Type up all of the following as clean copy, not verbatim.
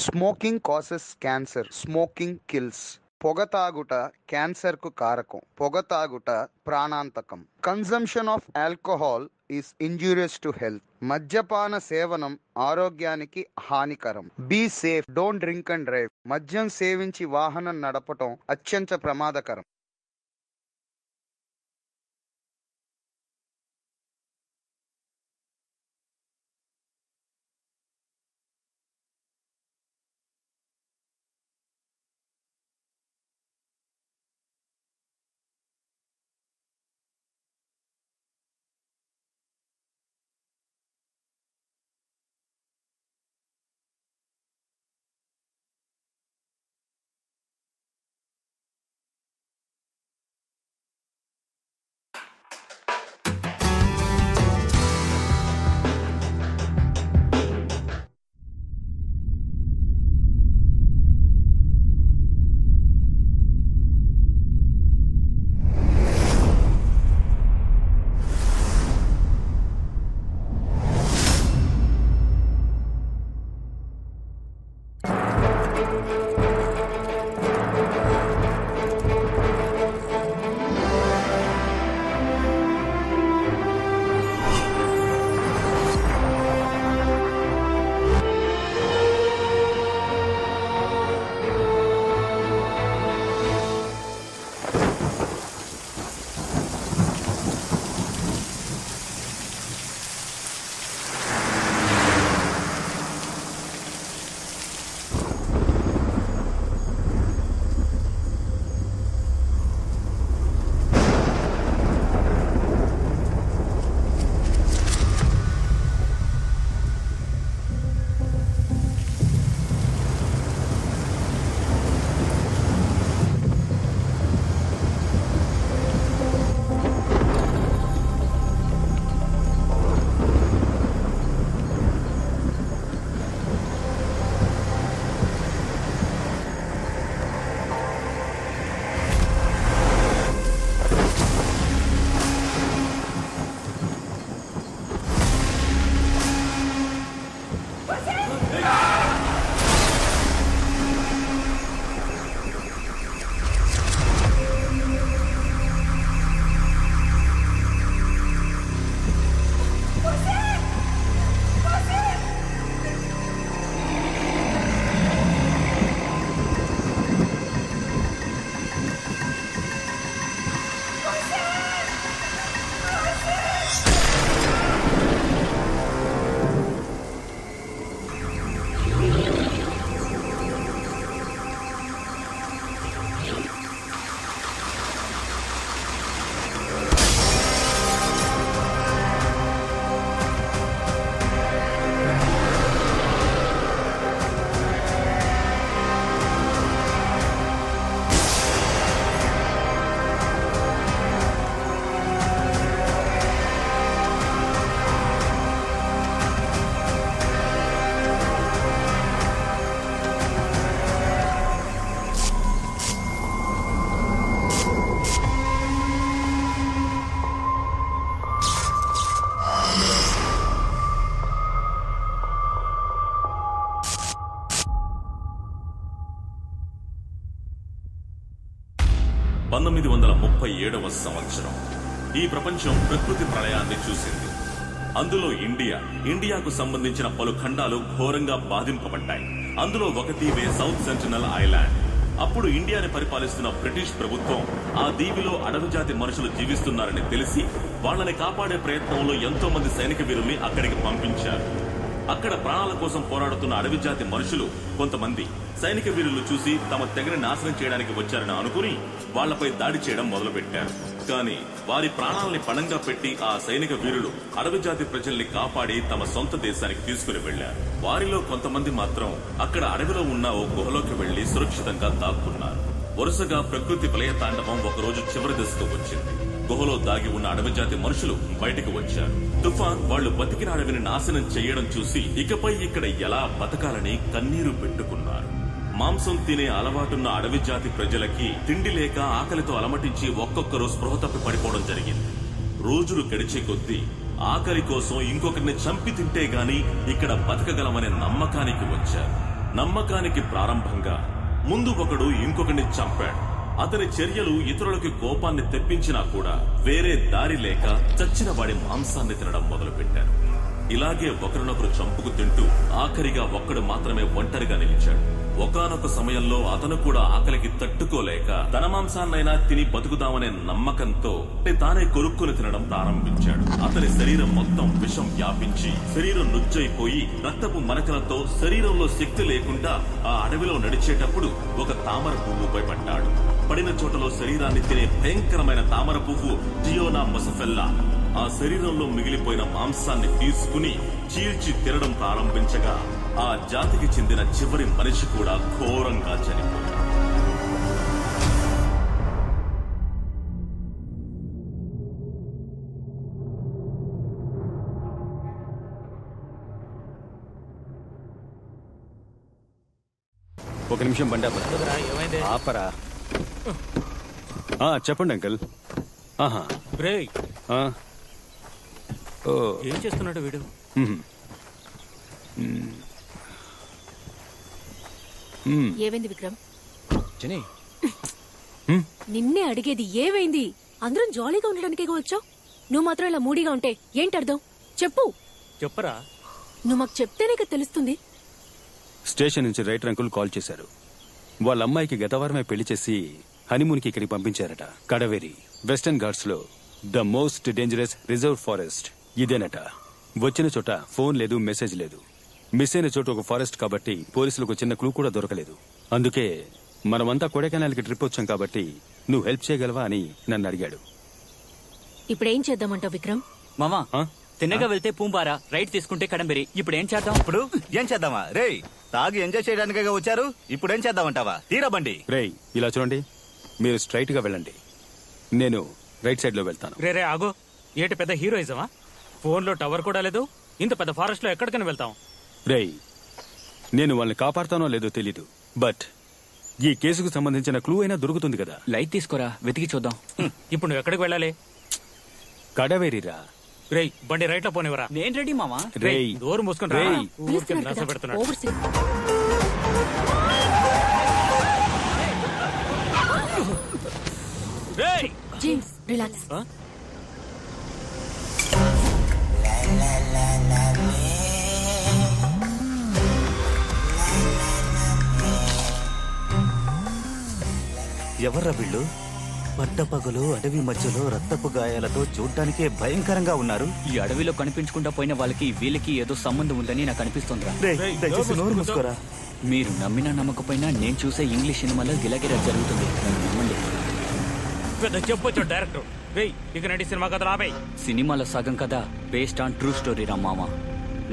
Smoking causes cancer. Smoking kills. పొగ తాగుట క్యాన్సర్కు కారకం. పొగ తాగుట ప్రాణాంతకం. Consumption of alcohol is injurious to health. మద్యపాన సేవనం ఆరోగ్యానికి హానికరం. Be safe, don't drink and drive. మద్యం సేవించి వాహనం నడపటం అత్యంత ప్రమాదకరం. సంవత్సరం ఈ ప్రపంచం ప్రకృతి ప్రళయాన్ని చూసింది. అందులో ఇండియాకు సంబంధించిన పలు ఖండాలు ఘోరంగా బాధింపబడ్డాయి. అందులో ఒక దీవే సౌత్ సెంటినల్ ఐలాండ్. అప్పుడు ఇండియాని పరిపాలిస్తున్న బ్రిటిష్ ప్రభుత్వం ఆ దీవిలో అడవి జాతి మనుషులు జీవిస్తున్నారని తెలిసి వాళ్ళని కాపాడే ప్రయత్నంలో ఎంతో మంది సైనిక వీరుల్ని అక్కడికి పంపించారు. అక్కడ ప్రాణాల కోసం పోరాడుతున్న అడవి జాతి మనుషులు కొంతమంది సైనిక వీరులు చూసి తమ తెగని నాశనం చేయడానికి వచ్చారని అనుకుని వాళ్లపై దాడి చేయడం మొదలుపెట్టారు. కానీ వారి ప్రాణాలని పణంగా పెట్టి ఆ సైనిక వీరులు అడవి జాతి ప్రజల్ని కాపాడి తమ సొంత దేశానికి తీసుకుని వెళ్లారు. వారిలో కొంతమంది మాత్రం అక్కడ అడవిలో ఉన్న ఓ గుహలోకి వెళ్లి సురక్షితంగా దాక్కున్నారు. వరుసగా ప్రకృతి ప్రళయ తాండవం ఒకరోజు చివరి దశకు వచ్చింది. గుహలో దాగి ఉన్న అడవి జాతి మనుషులు బయటకు వచ్చారు. తుఫాన్ వాళ్లు బతికిన అడవిని నాశనం చేయడం చూసి ఇకపై ఇక్కడ ఎలా బతకాలని కన్నీరు పెట్టుకున్నారు. మాంసం తినే అలవాటున్న అడవి జాతి ప్రజలకి తిండి లేక ఆకలితో అలమటించి ఒక్కొక్కరు స్పృహ తప్పి పడిపోవడం జరిగింది. రోజులు గడిచే కొద్దీ ఆకలి కోసం ఇంకొకరిని చంపి తింటే గాని ఇక్కడ బతకగలమనే నమ్మకానికి వచ్చారు. నమ్మకానికి ప్రారంభంగా ముందు ఒకడు ఇంకొకడిని చంపాడు. అతని చర్యలు ఇతరులకి కోపాన్ని తెప్పించినా కూడా వేరే దారి లేక చచ్చిన వాడి మాంసాన్ని తినడం మొదలుపెట్టారు. ఇలాగే ఒకరినొకరు చంపుకు తింటూ ఆఖరిగా ఒక్కడు మాత్రమే ఒంటరిగా నిలిచాడు. ఒకానొక సమయంలో అతను కూడా ఆకలికి తట్టుకోలేక తన మాంసాన్నైనా తిని బతుకుదామనే నమ్మకంతో తానే కొరుక్కుని తినడం ప్రారంభించాడు. అతని శరీరం మొత్తం విషం వ్యాపించి శరీరం నుజ్జైపోయి రక్తపు మరకలతో శరీరంలో శక్తి లేకుండా ఆ అడవిలో నడిచేటప్పుడు ఒక తామర పువ్వుపై పడ్డాడు. పడిన చోటలో శరీరాన్ని తినే భయంకరమైన తామర పువ్వు డియోనా మొసఫెల్లా ఆ శరీరంలో మిగిలిపోయిన మాంసాన్ని తీసుకుని చీల్చి తినడం ప్రారంభించగా ఆ జాతికి చెందిన చివరి మనిషి కూడా ఘోరంగా చనిపోయాడు. ఒక నిమిషం బండి ఆపరా. చెప్పండి అంకుల్. ఏం చేస్తున్నాడు వీడు? ఏమైంది విక్రమ్? నిన్నే అడిగేది ఏమైంది? అందరం జాలీగా ఉండడానికే వచ్చావు. నువ్వు మాత్రం ఇలా మూడీగా ఉంటే ఏంటి అర్థం? చెప్పు. చెప్పరా. నువ్వు మాకు చెప్తేనే కదా తెలుస్తుంది. స్టేషన్ నుంచి రైటర్ అంకుల్ కాల్ చేశారు. వాళ్ళ అమ్మాయికి గత వారమే పెళ్లి చేసి హనీమూన్కి ఇక్కడికి పంపించారట. కడవేరి వెస్టర్న్ ఘాట్స్ లో the most dangerous reserve forest ఇదేనట. వచ్చిన చోట ఫోన్ లేదు, మెసేజ్ లేదు. మిస్ అయిన చోట ఒక ఫారెస్ట్ కాబట్టి పోలీసులకు చిన్న క్లూ కూడా దొరకలేదు. అందుకే మనమంతా కొడైకెనాల్కి ట్రిప్ వచ్చాం కాబట్టి నువ్వు హెల్ప్ చేయగలవా అని నన్ను అడిగాడు. ఇప్పుడేం చేద్దామంటావు విక్రమ్? మామా తిన్నగా వెళ్తే పూంబారా, రైట్ తీసుకుంటే కడంబెరి. ఇప్పుడు ఏం చేద్దాం? ఇప్పుడు ఏం చేద్దామా? రేయ్ తాగి ఎంజాయ్ చేయడానికే వచ్చారు, ఇప్పుడు ఏం చేద్దామంటావా? తీరా బండి. రేయ్ ఇలా చూడండి, మీరు స్ట్రైట్ గా వెళ్ళండి, నేను రైట్ సైడ్ లో వెళ్తాను. రే ఆగో, ఏటి పెద్ద హీరోయిజమా? ఫోన్ లో టవర్ కూడా లేదు, ఇంత పెద్ద ఫారెస్ట్ లో ఎక్కడికైనా వెళ్తాం? రేయ్ నేను వాళ్ళని కాపాడుతానో లేదో తెలీదు, బట్ ఈ కేసుకు సంబంధించిన క్లూ అయినా దొరుకుతుంది కదా. లైట్ తీసుకోరా, వెతికి చూద్దాం. ఇప్పుడు నువ్వు ఎక్కడికి వెళ్ళాలి? కడవేరిరా. రేయ్ బండి రైట్ లో పోనివరా. నేను రెడీ మామా. రేయ్ డోర్ మూసుకుని రా. ఊరికే నస పెడుతున్నాడు. రేయ్ జేమ్స్ రిలాక్స్. ఎవర్రా వీళ్ళు? పట్టపగలు అడవి మధ్యలో రక్తపు గాయాలతో చూడ్డానికే భయంకరంగా ఉన్నారు. ఈ అడవిలో కనిపించకుండా పోయిన వాళ్ళకి వీళ్ళకి ఏదో సంబంధం ఉందని నాకు అనిపిస్తుందిరా. దయచేసి నోరు మూసుకోరా. మీరు నమ్మినా నమ్మకపోయినా నేను చూసే ఇంగ్లీష్ సినిమాలో గిలగిలా జరుగుతుంది, నమ్మండి. పెద్ద చెప్పొచ్చు డైరెక్టర్. ఇక నడి సినిమా కథ రాబే. సినిమాలో సగం కథ బేస్డ్ ఆన్ ట్రూ స్టోరీ రా మామ.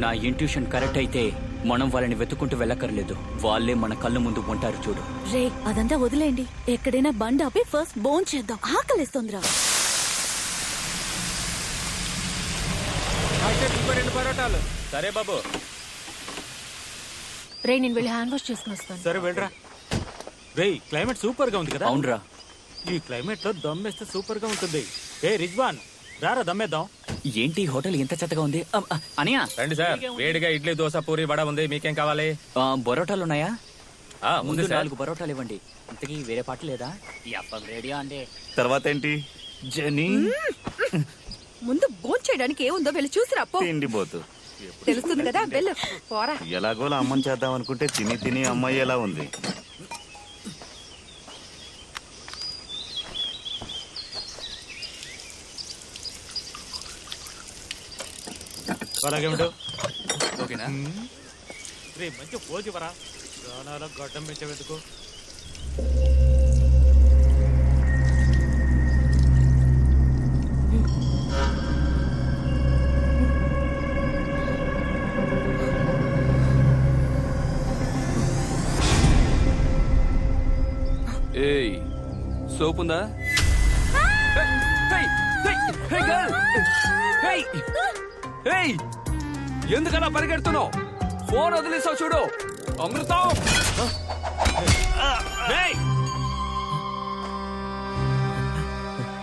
నా ఇంట్యూషన్ కరెక్ట్ అయితే మనం వాళ్ళని వెతుకుంటూ వెళ్ళక్కర్లేదు, వాళ్ళే మన కళ్ళు ముందు ఉంటారు చూడు. రే అదంతా వదిలేండి, ఎక్కడైనా బండి ఆపి ఫస్ట్ బోన్ చేద్దాం, ఆకలిస్తోందిరా. సరే బాబు. రే నేను వెళ్ళి హ్యాండ్ వాష్ చేసుకుని వస్తాను. సరే వెళ్ళరా. రేయ్ క్లైమేట్ సూపర్ గా ఉంది కదా. అవునరా, ఈ క్లైమేట్ లో దమ్మేస్తే సూపర్ గా ఉంటుంది. ఏ రిజ్వాన్ రారా దమ్మేద్దాం. ఏంటి హోటల్ ఎంత చెత్తగా ఉంది? అనియా రండి సార్, వేడిగా ఇడ్లీ దోశ పూరి వడ ఉంది, మీకేం కావాలి? బరోటాలు ఉన్నాయా? ముందు 4 బరోటాలు ఇవ్వండి. ఇంతకీ వేరే పాట లేదా? రెడీ అండి. తర్వాత ఏంటి? జని ముందు బోన్ చేయడానికి ఏముందో వెళ్ళి చూసిరా. తిండిపోతు తెలుస్తుంది కదా, వెళ్ళు పోరా. ఎలాగోలా అమ్మని చేద్దాం అనుకుంటే తిని తిని అమ్మాయి ఎలా ఉంది. అలాగే ఓకేనా? రే మంచి పోజు ఇవ్వరా, గానాలో గడ్డం పెంచేందుకు. ఏయ్ సోప్ ఉందా? ఎందుకలా పరిగెడుతున్నావు? ఫోన్ వదిలేసావు చూడు. అమృతం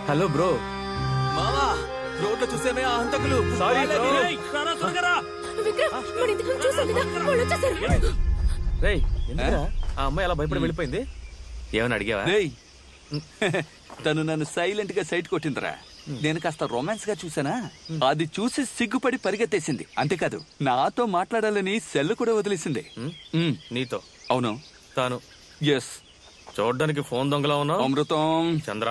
హలో బ్రో. మామా రోడ్లో చూసేమే ఆ హంతకులు. విక్రమ్, మన ఇంతకు చూసాం కదా, వాళ్ళు వచ్చేసారు. రేయ్ ఎందుకురా ఆ అమ్మాయి అలా భయపడి వెళ్ళిపోయింది? ఏమని అడిగావా? రేయ్ తను నన్ను సైలెంట్ గా సైట్ కొట్టిందిరా. నేను కాస్త రొమాన్స్ గా చూసానా, అది చూసి సిగ్గుపడి పరిగెత్తేసింది. అంతేకాదు నాతో మాట్లాడాలని సెల్ కూడా వదిలేసింది. నీతో? అవును. తాను ఎస్. చూడ్డానికి ఫోన్ దొంగలా ఉన్నావు. అమృతం చంద్ర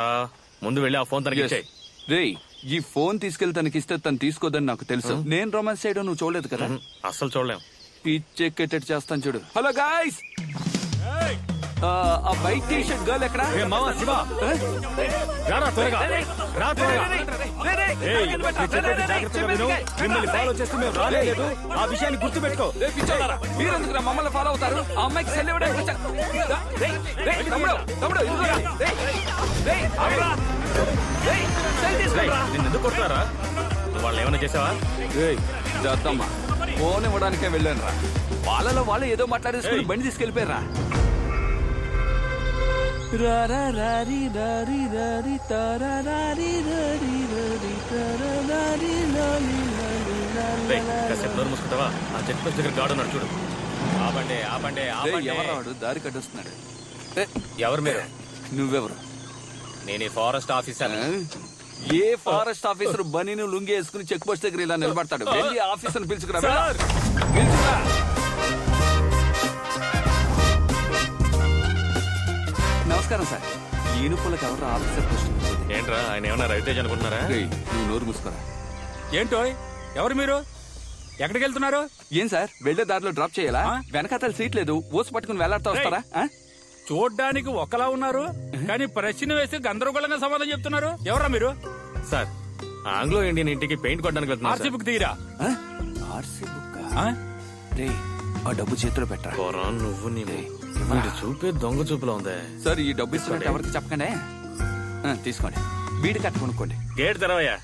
ముందు వెళ్ళి ఆ ఫోన్ తనకి ఇచ్చేయ్. రేయ్ ఈ ఫోన్ తీసుకెళ్లి తనకిస్తే తను తీసుకోదని నాకు తెలుసు. నేను రొమాన్స్ చేయడం నువ్వు చూడలేదు కదా. అస్సలు చూడలేం. పిచ్చెక్కేటట్టు చేస్తాను చూడు. హలో గాయ్స్, ఆ వైట్ టీ షర్ట్ గర్ల్ ఎక్కడ? ఆ విషయాన్ని గుర్తు పెట్టుకో. మీరెందుకు మమ్మల్ని ఫాలో అవుతారు? ఆ అమ్మాయికి సెల్ ఎందుకు కొడతారా? వాళ్ళు ఏమైనా చేసావా? దత్తమ్మా ఫోన్ ఇవ్వడానికే వెళ్ళాను రా. వాళ్ళలో వాళ్ళు ఏదో మాట్లాడేసుకుని బండి తీసుకెళ్లిపోయారా. మూసుకుంటావా? ఆ చెక్ పోస్ట్ దగ్గర గాడు ఉన్నాడు చూడు. ఆపండి ఆపండి. ఎవరాడు దారి కట్టొస్తున్నాడు? ఎవరు మీరు? నువ్వెవరు? నేను ఈ ఫారెస్ట్ ఆఫీసర్. ఏ ఫారెస్ట్ ఆఫీసర్ బనీను లుంగి వేసుకుని చెక్ పోస్ట్ దగ్గర ఇలా నిలబడతాడు? వెళ్ళి ఆఫీసర్ పిలుచుకురా. నమస్కారం సార్. ఈనుపులకు ఎవరు ఆఫీసర్ పోస్ట్? ఏంట్రా ఆయన ఏమన్నా రైతేజ్ అనుకుంటున్నారా? నువ్వు నోరు మూసుకోరా. ఏంటో ఎవరు మీరు? ఎక్కడికి వెళ్తున్నారు? ఏం సార్ వెళ్లే దారిలో డ్రాప్ చేయాలా? వెనకాతల సీట్ లేదు, ఓసి పట్టుకుని వెళ్లాడుతూ వస్తారా? చూడ్డానికి ఒకలా ఉన్నారు కానీ ప్రశ్న వేసి గందరగోళంగా సమాధానం చెప్తున్నారు. ఎవరా మీరు? సార్ ఆంగ్లో ఇండియన్ ఇంటికి పెయింట్ కొట్టడానికి వెళ్తున్నా. ఆర్సీ బుక్ తీరా. RC book? రే ఆ డబ్బు చేతిలో పెట్టరా. నువ్వు చూపే దొంగ చూపులో ఉందే సార్. ఈ డబ్బు ఇస్తున్నట్టు ఎవరికి చెప్పకండి. తీసుకోండి, బీడి కట్ట కొనుక్కోండి. గేట్ తెరవయ్యా.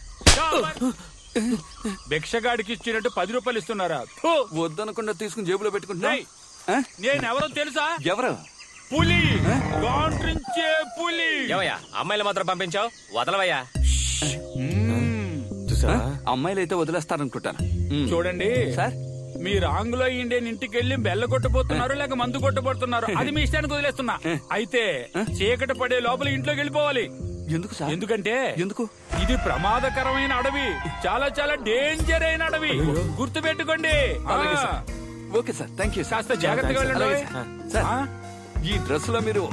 భిక్షగాడికి ఇచ్చినట్టు 10 రూపాయలు ఇస్తున్నారా? వద్దనకుండా తీసుకుని జేబులో పెట్టుకుంటున్నా. నేను ఎవరో తెలుసా? ఎవరు? పులి. గాండ్రించే పులి. ఏవయ్యా అమ్మాయిలు మాత్రం పంపించావు? వదలవయ్యా. అమ్మాయిలు అయితే వదిలేస్తారనుకుంటాను. చూడండి సార్, మీరు ఆంగ్లో ఇండియన్ ఇంటికి వెళ్ళి బెల్ల కొట్టబోతున్నారు లేక మందు కొట్టబోతున్నారు అది మీ ఇష్టానికి వదిలేస్తున్నా. అయితే చీకటి పడే లోపల ఇంట్లోకి వెళ్ళిపోవాలి. ఎందుకు సార్? ఎందుకంటే ఎందుకు? ఇది ప్రమాదకరమైన అడవి, చాలా చాలా డేంజర్ అయిన అడవి. గుర్తు పెట్టుకోండి. Okay sir, thank you. కాస్త జాగ్రత్తగా వెళ్ళండి. సార్ ఈ డ్రెస్ లో మీరు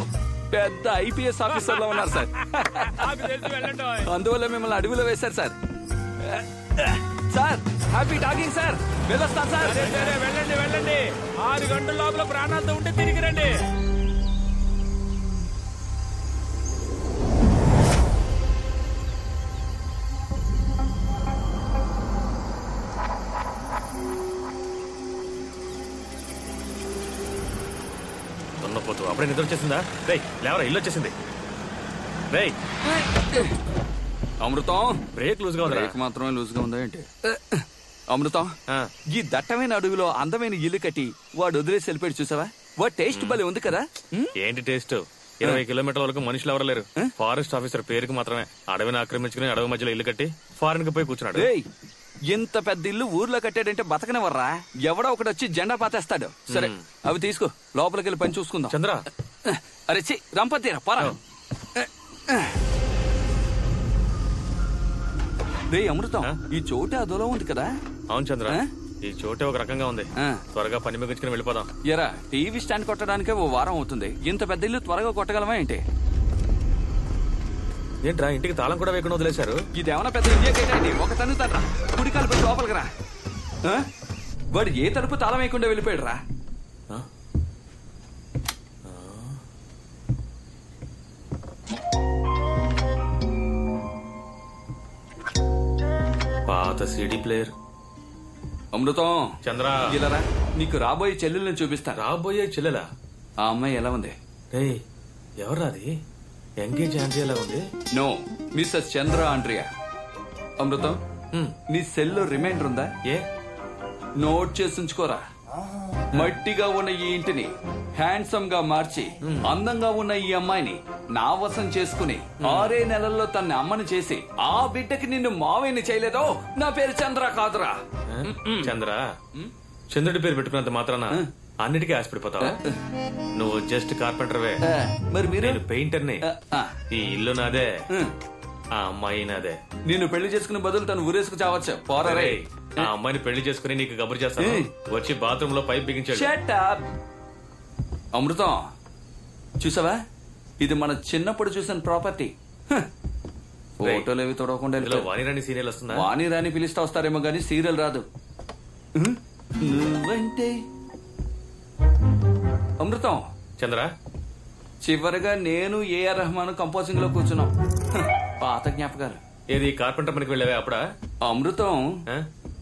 పెద్ద ఐపీఎస్ ఆఫీసర్ లో ఉన్నారు సార్. అందువల్ల మిమ్మల్ని అడవిలో వేశారు sir. Sir happy talking sir. వెళ్ళొస్తాను సార్. వెళ్ళండి వెళ్ళండి. 6 గంటల లోపల ప్రాణాలతో ఉంటే తిరిగి రండి. దున్నపోతు అప్పుడే నిద్ర వచ్చేసిందా? రేయ్ లేవరా, ఇల్లు వచ్చేసింది. రేయ్ అమృతం, బ్రేక్ లూజ్ గా ఉంది. బ్రేక్ మాత్రమే లూజ్ గా ఉందా ఏంటి? అమృతం, ఈ దట్టమైన అడవిలో అందమైన ఇల్లు కట్టి వాడు వదిలేసి వెళ్ళిపోయాడు చూసావా? వాడు టేస్ట్ భలే ఉంది కదా. ఏంటి టేస్ట్? 20 కిలోమీటర్ల వరకు మనుషులు ఎవరు లేరు. ఫారెస్ట్ ఆఫీసర్ పేరుకి మాత్రమే అడవిని ఆక్రమించుకుని అడవి మధ్యలో ఇల్లు కట్టి ఫారెన్ కి పోయి కూర్చున్నాడు. ఇంత పెద్ద ఇల్లు ఊర్లో కట్టాడంటే బతకనివర్రా. ఎవడో ఒకటి వచ్చి జెండా పాతేస్తాడు. సరే అవి తీసుకో, లోపలికి వెళ్ళి పని చూసుకుందాం. చంద్ర అరే చి రంపతీరా పరా. రే అమృతం, ఈ చోటు అదోలో ఉంది కదా. అవును చంద్ర, ఈ చోటే ఒక రకంగా ఉంది. త్వరగా పని ముగించుకుని వెళ్ళిపోదాం. ఎరా టీవీ స్టాండ్ కొట్టడానికే 1 వారం అవుతుంది. ఇంత పెద్ద ఇల్లు త్వరగా కొట్టగలమా ఏంటి? ఏంట్రా ఇంటికి తాళం కూడా వేయకుండా వదిలేశారు? ఇదేమన్నా పెద్ద ఇండియా గేట్ అండి. ఒక తన్నుతాడ్రా, కుడికాలు పెట్టి లోపలికి రా. వాడు ఏ తలుపు తాళం వేయకుండా వెళ్ళిపోయాడు రా. పాత సీడీ ప్లేయర్. అమృతం, చంద్ర ఇలారా, నీకు రాబోయే చెల్లెల్ని చూపిస్తా. రాబోయే చెల్లెలా? ఆ అమ్మాయి ఎలా ఉంది? ఎవరు అది? ఎంగేజ్ ఆండ్రియా ఎలా ఉంది? నో, మిస్సెస్ చంద్ర ఆండ్రియా. అమృతం, నీ సెల్లో రిమైండర్ ఉందా? ఏ నోట్ చేసి ఉంచుకోరా. మట్టిగా ఉన్న ఈ ఇంటిని హ్యాండ్సమ్ గా మార్చి అందంగా ఉన్న ఈ అమ్మాయిని నా వశం చేసుకుని 6 నెలల్లో తన అమ్మని చేసి ఆ బిడ్డకి నిన్ను మావేని చేయలేదో నా పేరు చంద్ర కాదురా. చంద్ర, చంద్రుడి పేరు పెట్టుకున్నంత మాత్రాన అన్నిటికీ ఆశపడిపోతావా? నువ్వు జస్ట్ కార్పెంటర్వే, మరి మీరు? నేను పెయింటర్ని. ఈ ఇల్లు నాదే, ఆ అమ్మాయి నాదే. నిన్ను పెళ్లి చేసుకునే బదులు తను ఊరేసుకు చావచ్చు. పోరే, ఆ అమ్మాయిని పెళ్లి చేసుకుని నీకు కబురు చేస్తాను. వచ్చి బాత్రూమ్ లో పైప్ బిగించాడు. Shut up. అమృతం చూసావా, ఇది మన చిన్నప్పుడు చూసిన ప్రాపర్టీ. ఫోటోలు ఏవి తొడవకుండా వాణిరాణి సీరియల్ వస్తుందా? వాణిరాణి పిలిస్తే వస్తారేమో గానీ సీరియల్ రాదు. నువ్వంటే అమృతం. చంద్ర, చివరిగా నేను ఏఆర్ రెహమాన్ కంపోజింగ్ లో కూర్చున్నాం. పాత జ్ఞాపకాలు. ఏది కార్పెంటర్ పనికి వెళ్ళావే అప్పుడా? అమృతం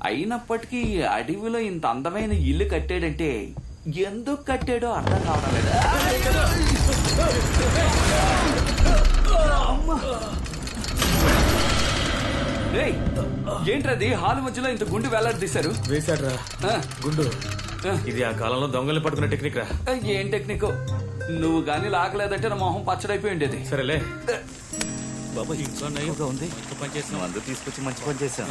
అయినప్పటికీ అడవిలో ఇంత అందమైన ఇల్లు కట్టాడంటే ఎందుకు కట్టాడో అర్థం కావడం లేదా? ఏంట్రది హాలు మధ్యలో ఇంత గుండు వేలాడదీశారు? వేశాడ్రా గుండు. ఇది ఆ కాలంలో దొంగల్ని పట్టుకునే టెక్నిక్ రా. ఏం టెక్నిక్? నువ్వు గానీ లాగలేదంటే నా మొహం పచ్చడైపోయి ఉండేది. సరేలే బాబా, ఇంకా ఉంది. మందు తీసుకొచ్చి మంచి పని చేశాను.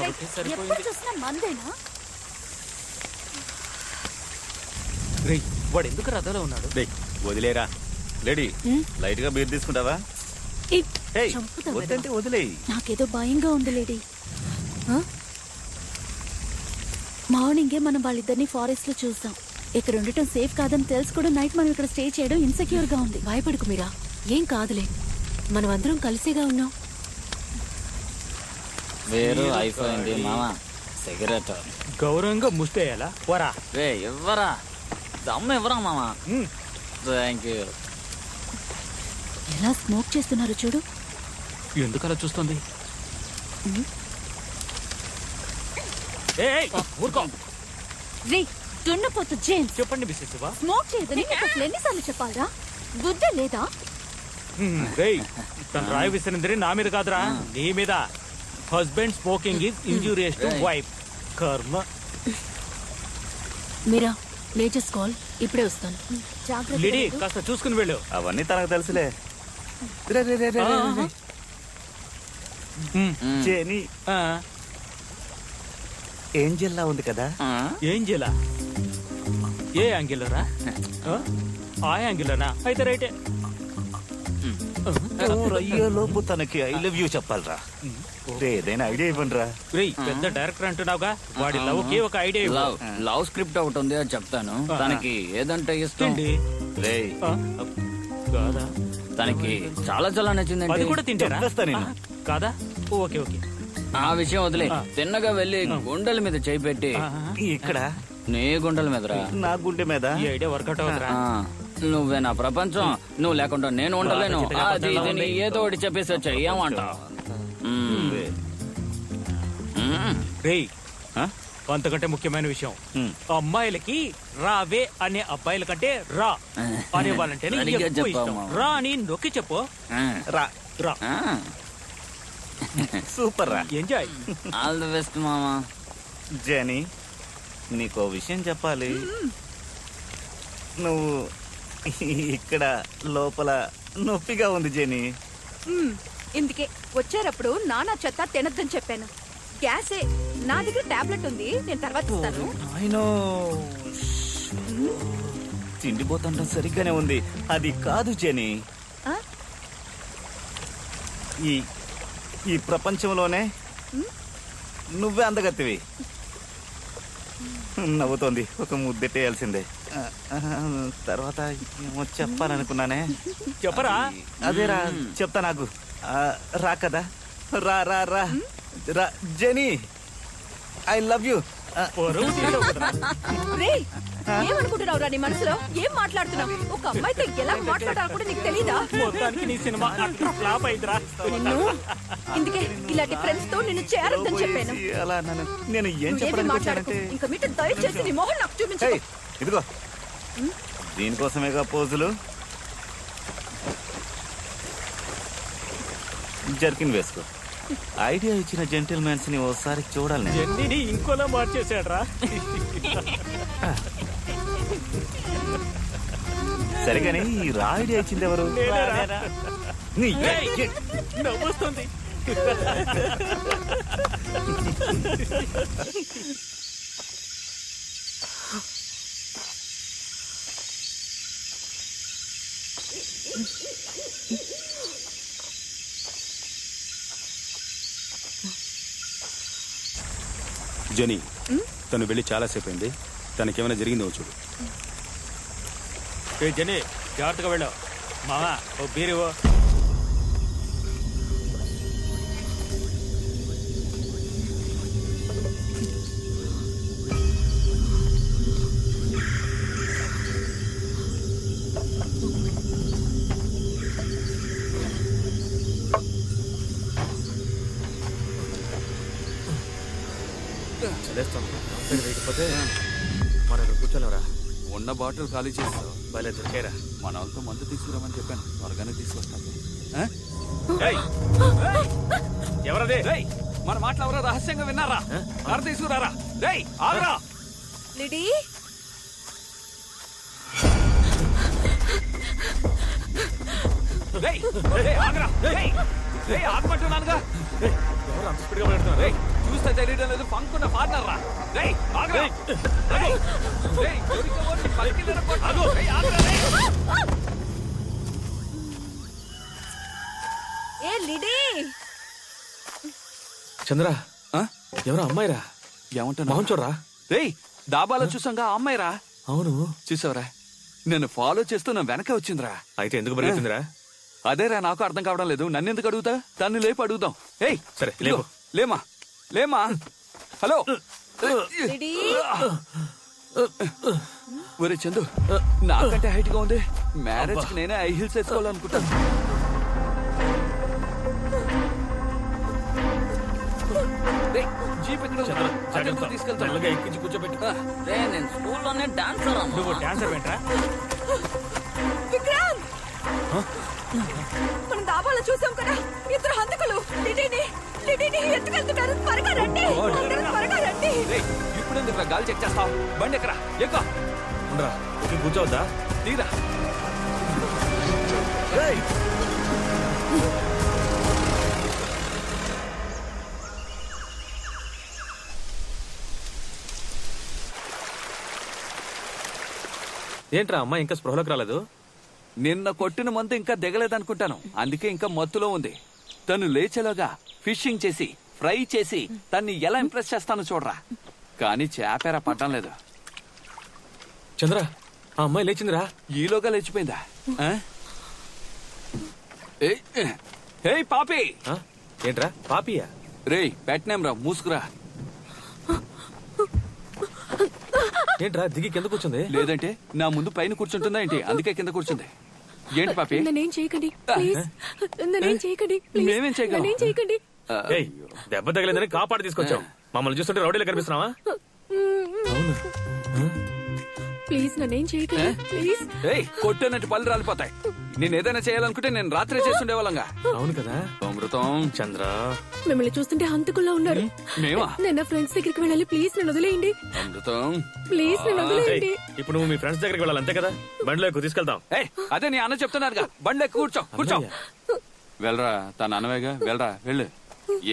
వాడు ఎందుకు రథంలో ఉన్నాడు? వదిలేరా లేడీ, లైట్ గా బీర్ తీసుకుంటావా? వద్దంటే వదిలేయి. నాకేదో భయంగా ఉంది లేడీ. మార్నింగే మనం వాళ్ళిద్దరిని ఫారెస్ట్ లో చూసాం. ఇక్కడ ఉండటం సేఫ్ కాదని తెలుసు కూడా నైట్ మనం ఇక్కడ స్టే చేయడం ఇన్సెక్యూర్ గా ఉంది. భయపడుకు మీరా, ఏం కాదులే, మనం అందరం కలిసేగా ఉన్నాం. వేరు అయిపోయింది మామా. సిగరెట్ గౌరవంగా ముస్తేయాలా? వరా రే ఇవ్వరా, దమ్ము ఇవ్వరా మామా. Thank you. ఎలా స్మోక్ చేస్తున్నారు చూడు. ఎందుకు అలా చూస్తుంది? చెప్పండి మిస్సెస్ శివ. స్మోక్ చేయదని అసలు ఎన్నిసార్లు చెప్పాలరా? బుద్ధి లేదా? తను రాయి విసిరింది నా మీద కాదురా, నీ మీద. Husband smoking is injurious to wife. కర్మ. మీరా లేటెస్ట్ కాల్, ఇప్పుడే వస్తాను. లిడీ కాస్త చూసుకుని వెళ్ళు. అవన్నీ తనకు తెలుసులే. జేని ఏంజెల్లా ఉంది కదా? ఏంజెలా? ఏ యాంగిల్లోరా? ఆ యాంగిల్లోనా? అయితే రైటే. లోపు తనకి ఐ లవ్ యూ చెప్పాలరా. ఏదైనా ఐడియా ఇవ్వండి రా. పెద్ద డైరెక్టర్ అంటున్నావుగా, వాడి లవ్ కి ఒక ఐడియా. లవ్ స్క్రిప్ట్ ఒకటి ఉంది, అది చెప్తాను. తనకి ఏదంటే ఇష్టం? తనకి చాలా చాలా నచ్చిందండి. అది కూడా తింటారా? కాదా? Okay okay. ఆ విషయం వదిలే, తిన్నగా వెళ్ళి గుండెల మీద చేయి పెట్టి. ఇక్కడ నీ గుండెల మీదరా? నా గుండె మీద. ఈ ఐడియా వర్కౌట్ అవుతారా? నువ్వే నా ప్రపంచం, నువ్వు లేకుండా నేను ఉండలేను. అది ఇది ఏదో ఒకటి చెప్పేసి వచ్చాయి. ఏమంటావు? అంతకంటే ముఖ్యమైన విషయం, అమ్మాయిలకి రావే అనే అబ్బాయిల కంటే రా అనే వాళ్ళంటే రా అని నొక్కి చెప్పు. రా రా. సూపర్ రా. ఎంజాయ్. ఆల్ ది బెస్ట్ మామా. జెనీ, నీకో విషయం చెప్పాలి. నువ్వు ఇక్కడ లోపల నొప్పిగా ఉంది జెనీ. ఇందుకే వచ్చేటప్పుడు నానా చెత్త తినద్దని చెప్పాను. గ్యాసే, నా దగ్గర టాబ్లెట్ ఉంది, నేను తర్వాత ఇస్తాను. తిండిపోతుండడం సరిగ్గానే ఉంది. అది కాదు జెనీ, ఈ ప్రపంచంలోనే నువ్వే అందగత్తివి. నవ్వుతోంది. ఒక ముద్దెట్టేయాల్సిందే. తర్వాత ఏమో చెప్పాలనుకున్నానే. చెప్పరా? అదేరా, చెప్తా. నాకు రా కదా. రా రా రా రా జెనీ, ఐ లవ్ యూ. ఏమనుకుంటున్నావు రా నీ మనసులో? ఏం మాట్లాడుతున్నావు? ఒక అమ్మాయితో ఎలా మాట్లాడాలి కూడా నీకు తెలీదా? ఇందుకే ఇలాంటి ఫ్రెండ్స్ తో నిన్ను చేరద్దని చెప్పాను. నేను ఏం చెప్పాలంటే ఇంకా మీతో దయచేసి నీ మొహం నాకు చూపించు. ఇదిగో దీనికోసమేగా పోజులు. జర్కిన్ వేసుకో. ఐడియా ఇచ్చిన జెంటిల్మెన్స్ ని ఓసారి చూడాలి. జెన్నీని ఇంకోలా మార్చేసాడ్రా. సరిగాని ఈ రా ఐడియా ఇచ్చింది ఎవరు? నవ్వొస్తుంది. జని తను వెళ్ళి చాలాసేపు అయింది. తనకేమైనా జరిగిందో చూడు. జని జాగ్రత్తగా వెళ్ళావు మామా. ఓ బీరు వేయకపోతే మన కూర్చోలేవరా. ఉన్న బాటిల్ ఖాళీ చేస్తావు. భలే దొరికారా. మన వాళ్ళతో మందు తీసుకురామని చెప్పాను. త్వరగానే తీసుకొస్తాను. ఎవరదే? మన మాటలు ఎవరో రహస్యంగా విన్నారా? కారు తీసుకురారా. ఆగరా. లిడీ ఆగమంటున్నానుగా. చూస్తే తెలియడం లేదు. పంకున్న పార్ట్నర్ రా. ఏ లిడీ. చంద్ర ఎవరో అమ్మాయిరా. ఏమంటారు? మొహం చూడరా. డాబాలో చూసాంగా అమ్మాయి రా. అవును చూసావరా? నేను ఫాలో చేస్తూ నా వెనక వచ్చిందిరా. అయితే ఎందుకు పరిగెత్తిందిరా? అదేరా నాకు అర్థం కావడం లేదు. నన్ను ఎందుకు అడుగుతా? తన్ని లేపు అడుగుదాం. సరే లేవు. లేమా లేమా. హలో ఒరే చందు, నాకంటే హైట్ గా ఉంది. మ్యారేజ్ కి నేనే హై హీల్స్ వేసుకోవాలనుకుంటాను. జీప్ ఎక్కడ తీసుకెళ్తాను. ఎక్కించి కూర్చోబెట్టు. నేను స్కూల్లోనే డాన్సర్. నువ్వు డాన్సర్ ఏంట్రా? విక్రాంత్, మనం దాబాలో చూసాం కదా, ఇద్దరు హంతకులు లిడీని ఎత్తుకెళ్తున్నారు. త్వరగా రండి, త్వరగా రండి. ఇప్పుడు ఎందుకు గాలి చెక్ చేస్తావు? బండి ఎక్కరా? ఎక్కువ కూర్చోవద్దా? తీరా. ఏంట్రా అమ్మాయి ఇంకా స్పృహలోకి రాలేదు? నిన్న కొట్టిన మందు ఇంకా దిగలేదనుకుంటాను. అందుకే ఇంకా మత్తులో ఉంది. తను లేచేలాగా ఫిషింగ్ చేసి ఫ్రై చేసి తన్ని ఎలా ఇంప్రెస్ చేస్తానో చూడరా. కానీ చేపేరా పట్టం లేదు. చంద్ర, ఆ అమ్మాయి లేచిందిరా. ఈలోగా లేచిపోయిందా? పాపి. ఏంట్రా పాపియా? రేయ్ పెట్టనేం రా, మూసుకురా. ఏంట్రా దిగి కింద కూర్చుంది? లేదంటే నా ముందు పైన కూర్చుంటుందా ఏంటి? అందుకే కింద కూర్చుంది. ఏంటి పాపి? నన్నేం చేయకండి ప్లీజ్. నన్నేం చేయకండి ప్లీజ్. మేమేం చేయగలం? నన్నేం చేయకండి. దెబ్బ తగిలిందని కాపాడు తీసుకొచ్చాం. మమ్మల్ని చూస్తుంటే రౌడీలో కనిపిస్తున్నావా? ప్లీజ్ నన్నేం చేయకండి ప్లీజ్. కొట్టేనట్టు పళ్ళు రాలిపోతాయి. నేను ఏదైనా చేయాలనుకుంటే నేను రాత్రి చేస్తుండేవాళ్ళంగా. అవును కదా అమృతం. చంద్ర, మిమ్మల్ని చూస్తుంటే హంతకుల్లా ఉన్నారు. మేమా? నేను ఫ్రెండ్స్ దగ్గరికి వెళ్ళాలి. ప్లీజ్ నన్ను వదిలేయండి. అమృతం ప్లీజ్ నన్ను వదిలేయండి. ఇప్పుడు నువ్వు మీ ఫ్రెండ్స్ దగ్గరికి వెళ్ళాలి అంతే కదా? బండిలో ఎక్కువ తీసుకెళ్తాం. అదే నీ అన్న చెప్తున్నారుగా, బండి ఎక్కువ కూర్చో. కూర్చో. వెళ్ళరా, తన అనవేగా. వెళ్ళరా, వెళ్ళు.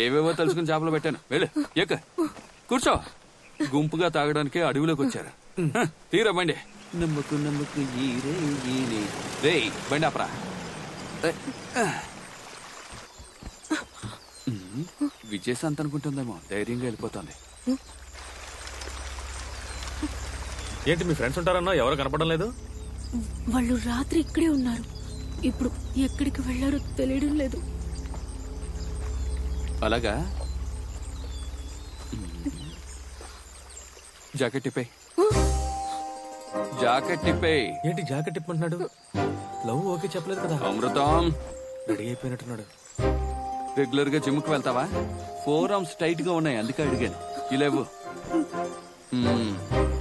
ఏవేవో తెలుసుకుని చేపలు పెట్టాను. వెళ్ళు, ఎక్క కూర్చో. గుంపుగా తాగడానికి అడవిలోకి వచ్చారు. తీరా బండి. నమ్మకు నమ్మకు రే బండి ఆపరా. విజయశాంత్ అనుకుంటుందేమో. ధైర్యంగా వెళ్ళిపోతుంది. ఏంటి మీ ఫ్రెండ్స్ ఉంటారన్నా? ఎవరు కనపడడం లేదు. వాళ్ళు రాత్రి ఇక్కడే ఉన్నారు. ఇప్పుడు ఎక్కడికి వెళ్ళారో తెలియడం లేదు. అలాగా? జాకెట్ టిప్పే. జాకెట్ టిప్పే. ఏంటి జాకెట్ టిప్పంటున్నాడు? లవ్ ఓకే చెప్పలేదు కదా. అమృతం రెడీ అయిపోయినట్టున్నాడు. రెగ్యులర్ గా జిమ్ కు వెళ్తావా? 4 ఆర్మ్స్ టైట్ గా ఉన్నాయి, అందుకే అడిగాను. ఇలేవు.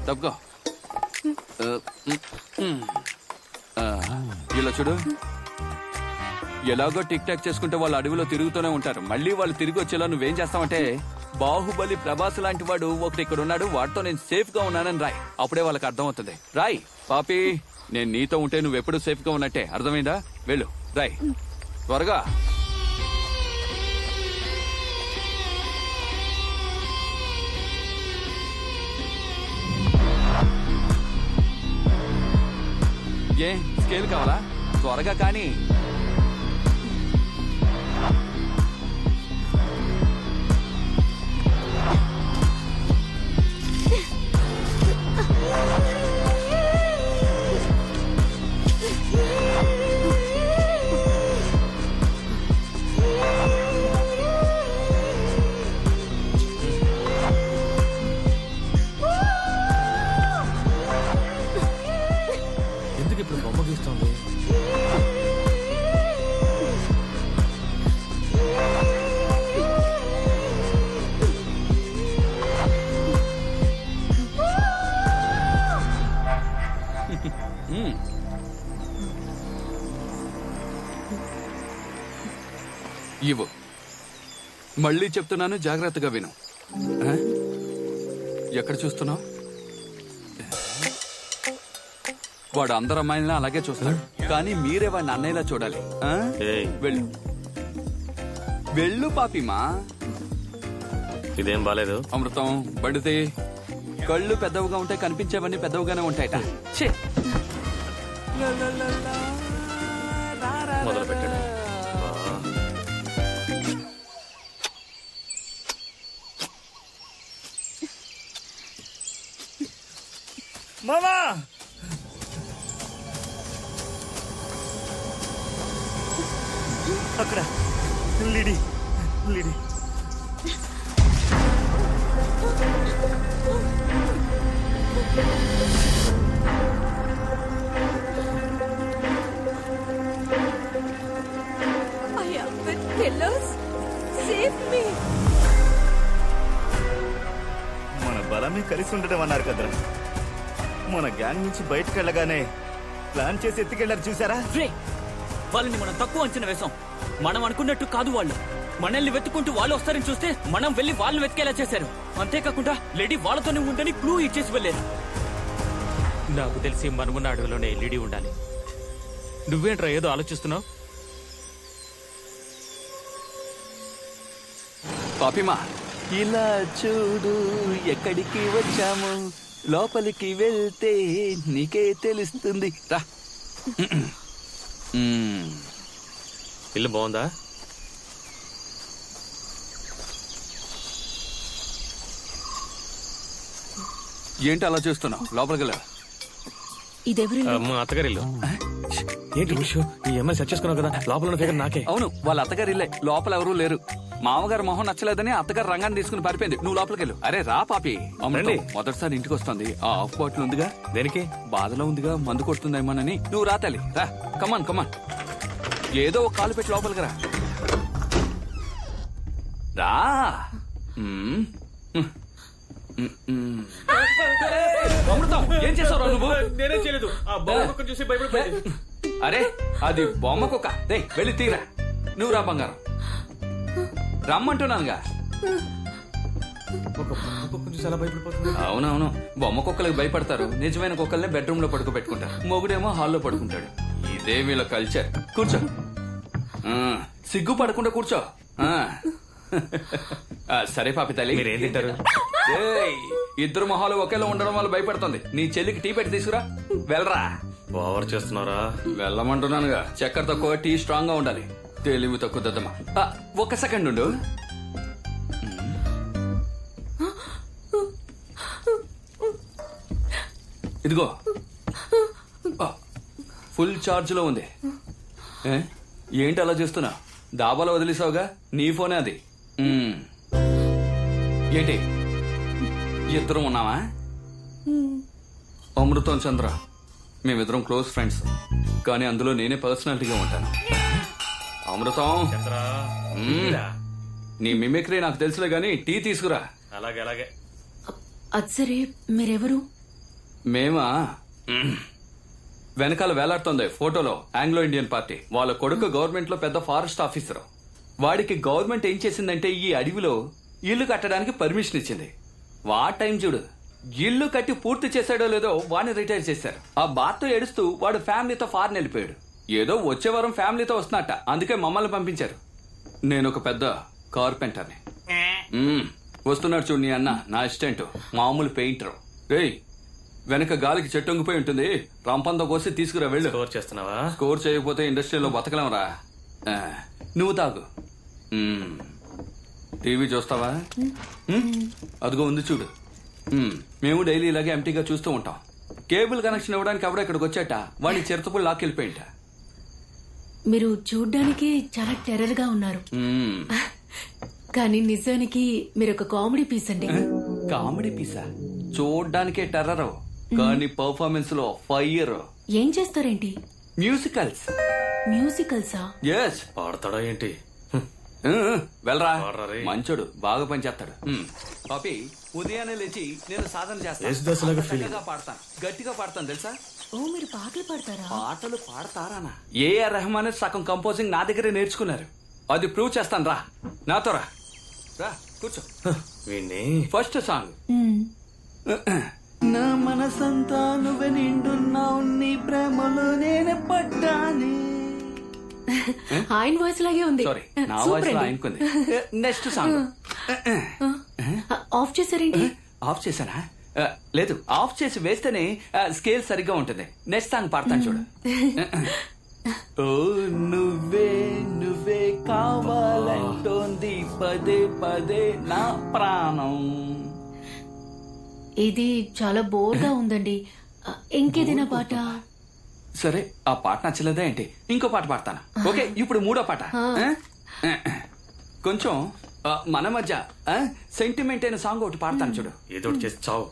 తప్పుకో. ఇలా చూడు. ఎలాగో టిక్ టాక్ చేసుకుంటే వాళ్ళు అడవిలో తిరుగుతూనే ఉంటారు. మళ్ళీ వాళ్ళు తిరిగి వచ్చేలా నువ్వేం చేస్తావంటే, బాహుబలి ప్రభాస్ లాంటి వాడు ఒకటి ఇక్కడ ఉన్నాడు, వాడితో నేను సేఫ్ గా ఉన్నానని రాయ్. అప్పుడే వాళ్ళకి అర్థం అవుతుంది. రాయ్. పాపి, నేను నీతో ఉంటే నువ్వెప్పుడు సేఫ్ గా ఉన్నట్టే. అర్థమైందా? వెళ్ళు, రాయ్ త్వరగా. ఏ స్కేల్ కావాలా? త్వరగా కానీ. మళ్ళీ చెప్తున్నాను, జాగ్రత్తగా విను. ఎక్కడ చూస్తున్నావు? వాడు అందరు అమ్మాయిలను అలాగే చూస్తాడు, కానీ మీరే వాడిని అన్నయ్యలా చూడాలి. వెళ్ళు వెళ్ళు పాపిమా. ఇదేం బాలేదు. అమృతం బండితే. కళ్ళు పెద్దవిగా ఉంటాయి, కనిపించేవన్నీ పెద్దవిగానే ఉంటాయట. మొదలు పెట్టాడు. మామా అక్కడ లిడి లిడి. మన బలమే కలిసి ఉండటం అన్నారు కదరా. మన గ్యాంగ్ నుంచి బయటకు వెళ్ళగానే ప్లాన్ చేసి ఎత్తుకెళ్లారు చూసారా? వాళ్ళని మనం తక్కువ అంచనా వేసాం. మనం అనుకున్నట్టు కాదు వాళ్ళు. మనల్ని వెతుకుంటూ వాళ్ళు వస్తారని చూస్తే మనం వెళ్లి వాళ్ళని వెతికేలా చేశారు. అంతేకాకుండా లేడీ వాళ్ళతోనే ఉందని క్లూ ఇచ్చేసి వెళ్ళారు. నాకు తెలిసి మనమున్న అడవిలోనే లేడీ ఉండాలి. నువ్వేంట్రా ఏదో ఆలోచిస్తున్నావు? పాపిమా ఇలా చూడు, ఎక్కడికి వచ్చాము, లోపలికి వెళ్తే నీకే తెలుస్తుంది. రా. ఇల్లు బాగుందా? ఏంటి అలా చూస్తున్నావు? లోపలికి వెళ్ళా. మా అత్తగారి ఇల్లు. ఏంటి విషయం? ఈ అమ్మాయి సెట్ చేసుకున్నావు కదా, లోపల ఉన్న ఫిగర్ నాకే. అవును, వాళ్ళ అత్తగారి ఇల్లే. లోపల ఎవరూ లేరు. మామగారు మొహం నచ్చలేదని అత్తగారు రంగాన్ని తీసుకుని పారిపోయింది. నువ్వు లోపలికి వెళ్ళు. అరే రా పాపి. రండి. మొదటిసారి ఇంటికి వస్తుంది. ఆ ఆఫ్ బాటిల్ ఉందిగా. దేనికి? బాధలో ఉందిగా, మందు కొడుతుందేమోనని. నువ్వు రా తల్లి, రా. కమాన్ కమాన్. ఏదో ఒక కాలు పెట్టి లోపలికి రా. రా. అమృతం, ఏం చేసావు నువ్వు? నేనేం చేయలేదు. ఆ బొమ్మ చూసి భయపడిపోయింది. అరే అది బొమ్మ కుక్క. రే వెళ్ళి తీరా. నువ్వు రా బంగారం. రమ్మంటున్నానుగా. అవునవును, బొమ్మ కుక్కలకు భయపడతారు. నిజమైన కుక్కల్ని బెడ్రూమ్ లో పడుకోబెట్టుకుంటారు. మొగుడేమో హాల్లో పడుకుంటాడు. ఇదే వీళ్ళ కల్చర్. కూర్చో. సిగ్గు పడకుండా కూర్చో. సరే పాపి తల్లి, మీరేం తింటారు? ఇద్దరు మొహాలు ఒకేలా ఉండడం వల్ల భయపడుతుంది. నీ చెల్లికి టీ పెట్టి తీసుకురా. వెళ్ళరా. ఓవర్ చేస్తున్నారా? వెళ్ళమంటున్నానుగా. చక్కెర తక్కువ, టీ స్ట్రాంగ్ గా ఉండాలి. తెలివి తక్కువ దద్దమ్మా. ఒక్క సెకండ్ ఉండు. ఇదిగో ఫుల్ ఛార్జ్ లో ఉంది. ఏంటి అలా చూస్తున్నా? దాబాలో వదిలేసావుగా, నీ ఫోనే అది. ఏంటి ఇద్దరం ఉన్నావా? అమృతం చంద్ర మేమిద్దరం క్లోజ్ ఫ్రెండ్స్, కానీ అందులో నేనే పర్సనాలిటీగా ఉంటాను. అమృతం, నీ మిమిక్రీ నాకు తెలుసులే గాని టీ తీసుకురా. అలాగే అలాగే. అచ్చరే, మీరెవరు? మేమా? వెనకాల వేలాడుతోంది ఫోటోలో ఆంగ్లో ఇండియన్ పార్టీ. వాళ్ళ కొడుకు గవర్నమెంట్ లో పెద్ద ఫారెస్ట్ ఆఫీసర్. వాడికి గవర్నమెంట్ ఏం చేసిందంటే ఈ అడవిలో ఇల్లు కట్టడానికి పర్మిషన్ ఇచ్చింది. వా టైం చూడు. ఇల్లు కట్టి పూర్తి చేశాడో లేదో వాడిని రిటైర్ చేశారు. ఆ బాధతో ఏడుస్తూ వాడు ఫ్యామిలీతో ఫారెన్ వెళ్ళిపోయాడు. ఏదో వచ్చే వారం ఫ్యామిలీతో వస్తున్నట్ట, అందుకే మమ్మల్ని పంపించారు. నేను ఒక పెద్ద కార్పెంటర్ని. వస్తున్నాడు చూడు నీ అన్న, నా అసిస్టెంట్, మామూలు పెయింటర్. రేయ్, వెనక గాలికి చెట్టొంగిపోయి ఉంటుంది, రంపంతో కోసి తీసుకురా. వెళ్ళు. స్కోర్ చేస్తున్నావా? స్కోర్ చేయకపోతే ఇండస్ట్రీలో బతకలేమరా. నువ్వు తాగు. టీవీ చూస్తావా? అదిగో ఉంది చూడు. మేము డైలీ ఇలాగే ఎంటీగా చూస్తూ ఉంటాం. కేబుల్ కనెక్షన్ ఇవ్వడానికి ఎవడో ఇక్కడికి వచ్చాట, వాడిని చిరుతపులు లాక్కెళ్ళిపోయింట. మీరు చూడ్డానికి చాలా టెర్రర్ గా ఉన్నారు, కానీ నిజానికి మీరు ఒక కామెడీ పీస్ అండి. కామెడీ పీసా? చూడ్డానికే టెర్రర్, కానీ పర్ఫార్మెన్స్ లో ఫైర్. ఏం చేస్తారేంటి? మ్యూజికల్స్. మ్యూజికల్సా? ఎస్. పాడతాడా ఏంటి? వెళ్ళరా, మంచోడు, బాగా పనిచేస్తాడు. పాపి, ఉదయాన్నే లేచి నేను సాధన చేస్తాను. పాడతాను, గట్టిగా పాడతాను తెలుసా? ఓ, మీరు పాటలు పాడతారా? పాటలు పాడతారా? ఏఆర్ రెహమాన్ సగం కంపోజింగ్ నా దగ్గరే నేర్చుకున్నారు. అది ప్రూవ్ చేస్తాను రా, నాతో రా. రా కూర్చో. వీణ్ణి ఫస్ట్ సాంగ్. నా మనసంతా నువ్వే నిండున్నావు, నీ ప్రేమలో నేనే పడ్డాని. ఆయన వాయిస్ లాగే ఉంది. సారీ, నా వాయిస్ లో ఆయనకుంది. Next song. ఆఫ్ చేశారేంటి? ఆఫ్ చేశానా? లేదు, ఆఫ్ చేసి వేస్తేనే స్కేల్ సరిగ్గా ఉంటుంది. నెక్స్ట్ సాంగ్ పాడతాను చూడు. ఓ నువ్వే నువ్వే కావాలంటోంది పదే పదే నా ప్రాణం. ఇది చాలా బోర్గా ఉందండి. ఇంకేదైనా పాట? సరే, ఆ పాట నచ్చలేదా ఏంటి? ఇంకో పాట పాడతాను. ఓకే, ఇప్పుడు మూడో పాట. కొంచెం మన మధ్య సెంటిమెంట్ అయిన సాంగ్ ఒకటి పాడతాను చూడు. ఏదో ఒకటి చేసి చావు.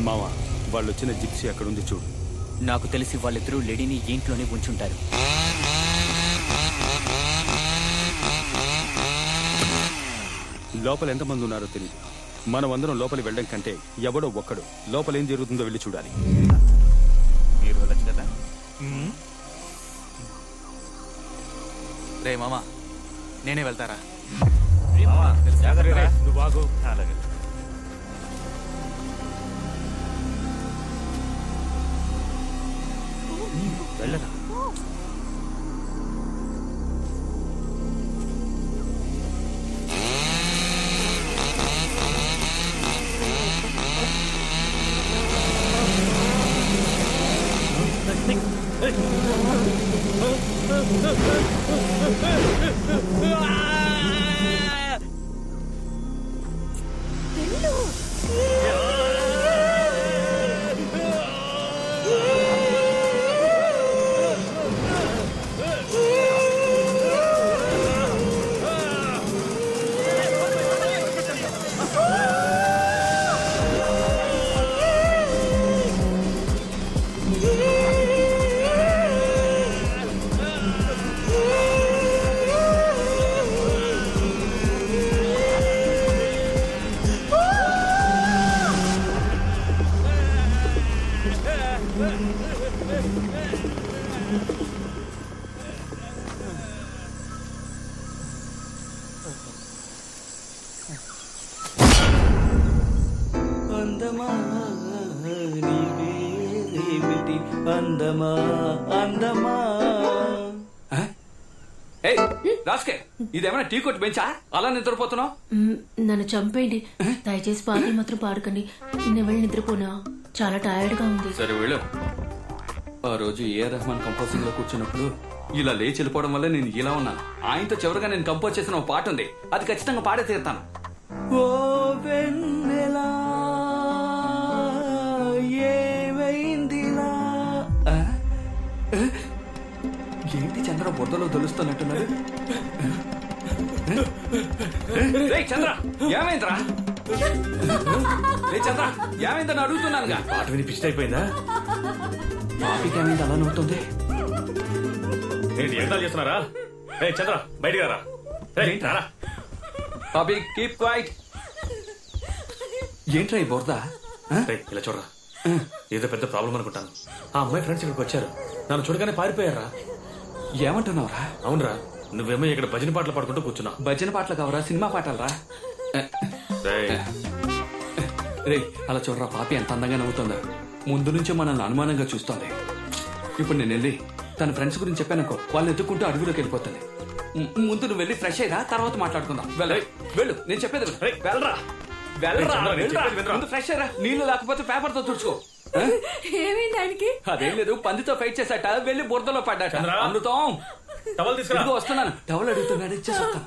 మావా, వాళ్ళు వచ్చిన జిప్సీ అక్కడుంది చూడు. నాకు తెలిసి వాళ్ళిద్దరూ లేడీని ఇంట్లోనే ఉంచుంటారు. లోపల ఎంతమంది ఉన్నారో తెలియదు. మనం అందరం లోపలికి వెళ్ళడం కంటే ఎవడో ఒక్కడు లోపల ఏం జరుగుతుందో వెళ్ళి చూడాలి. మీరు వెళ్ళచ్చు కదా. రే మామా, నేనే వెళ్తారా? నువ్వు బాగు. అలాగే. వెళ్ళరా. అందమా నీవేమిటి అందమా అందమా. రాస్కే, ఇదేమైనా టీ కొట్టు బెంచా? అలా నిద్రపోతున్నావు? నన్ను చంపేయండి దయచేసి. పాటలు మాత్రం పాడకండి. నేను వెళ్ళి నిద్రపోనా, చాలా టైర్డ్ గా ఉంది. సరే వెళ్ళు. ఆ రోజు ఏఆర్ రెహమాన్ కంపోజింగ్ లో కూర్చున్నప్పుడు ఇలా లేచి వెళ్ళిపోవడం వల్ల నేను ఇలా ఉన్నాను. ఆయనతో చివరిగా నేను కంపోజ్ చేసిన ఒక పాట ఉంది, అది ఖచ్చితంగా పాడే తీరుతాను. ఓ వెన్నెలా ఏమైందిలా. ఏంటి చంద్ర బుర్రలో తెలుస్తున్నట్టున్నాడు? చంద్ర ఏమైందిరా? చంద్ర ఏమైందని అడుగుతున్నానుగా. పాట విని పిచ్చి అయిపోయిందా? పాపికి ఏమైంది అలా నవ్వుతుంది? ఏంటి ఎంతా చేస్తున్నారా? చంద్ర బయటికి రా. పాపి కీప్ క్వైట్. ఏంట్రా ఈ బురద? ఇలా చూడరా, ఏదో పెద్ద ప్రాబ్లం అనుకుంటాను. ఆ అమ్మాయి ఫ్రెండ్స్ ఇక్కడికి వచ్చారు, నన్ను చూడగానే పారిపోయారా. ఏమంటున్నావురా? అవునరా, నువ్వేమో ఇక్కడ భజన పాటలు పాడుకుంటూ కూర్చున్నా. భజన పాటలు కావరా, సినిమా పాటలరా? రే అలా చూడరా, పాపి ఎంత అందంగా నవ్వుతుందా. ముందు నుంచే మనల్ని అనుమానంగా చూస్తోంది. ఇప్పుడు నేను వెళ్ళి తన ఫ్రెండ్స్ గురించి చెప్పానుకో, వాళ్ళు ఎత్తుకుంటూ అడుగులోకి వెళ్ళిపోతుంది. ముందు నువ్వు వెళ్ళి ఫ్రెష్ అయ్యరా, తర్వాత మాట్లాడుకుందాం. వెళ్ళు, నేను చెప్పేది వెళ్ళరా. ముందు ఫ్రెష్ అయ్యరా, నీళ్లు లేకపోతే పేపర్ తో తుడుచుకో. ఏమైంది ఆయనకి? అదేం లేదు, పందితో ఫైట్ చేశాట, వెళ్ళి బురదలో పడ్డాట. అమృతం వస్తున్నాను. టవల్ అడుగుతున్నాడు, ఇచ్చేస్తా.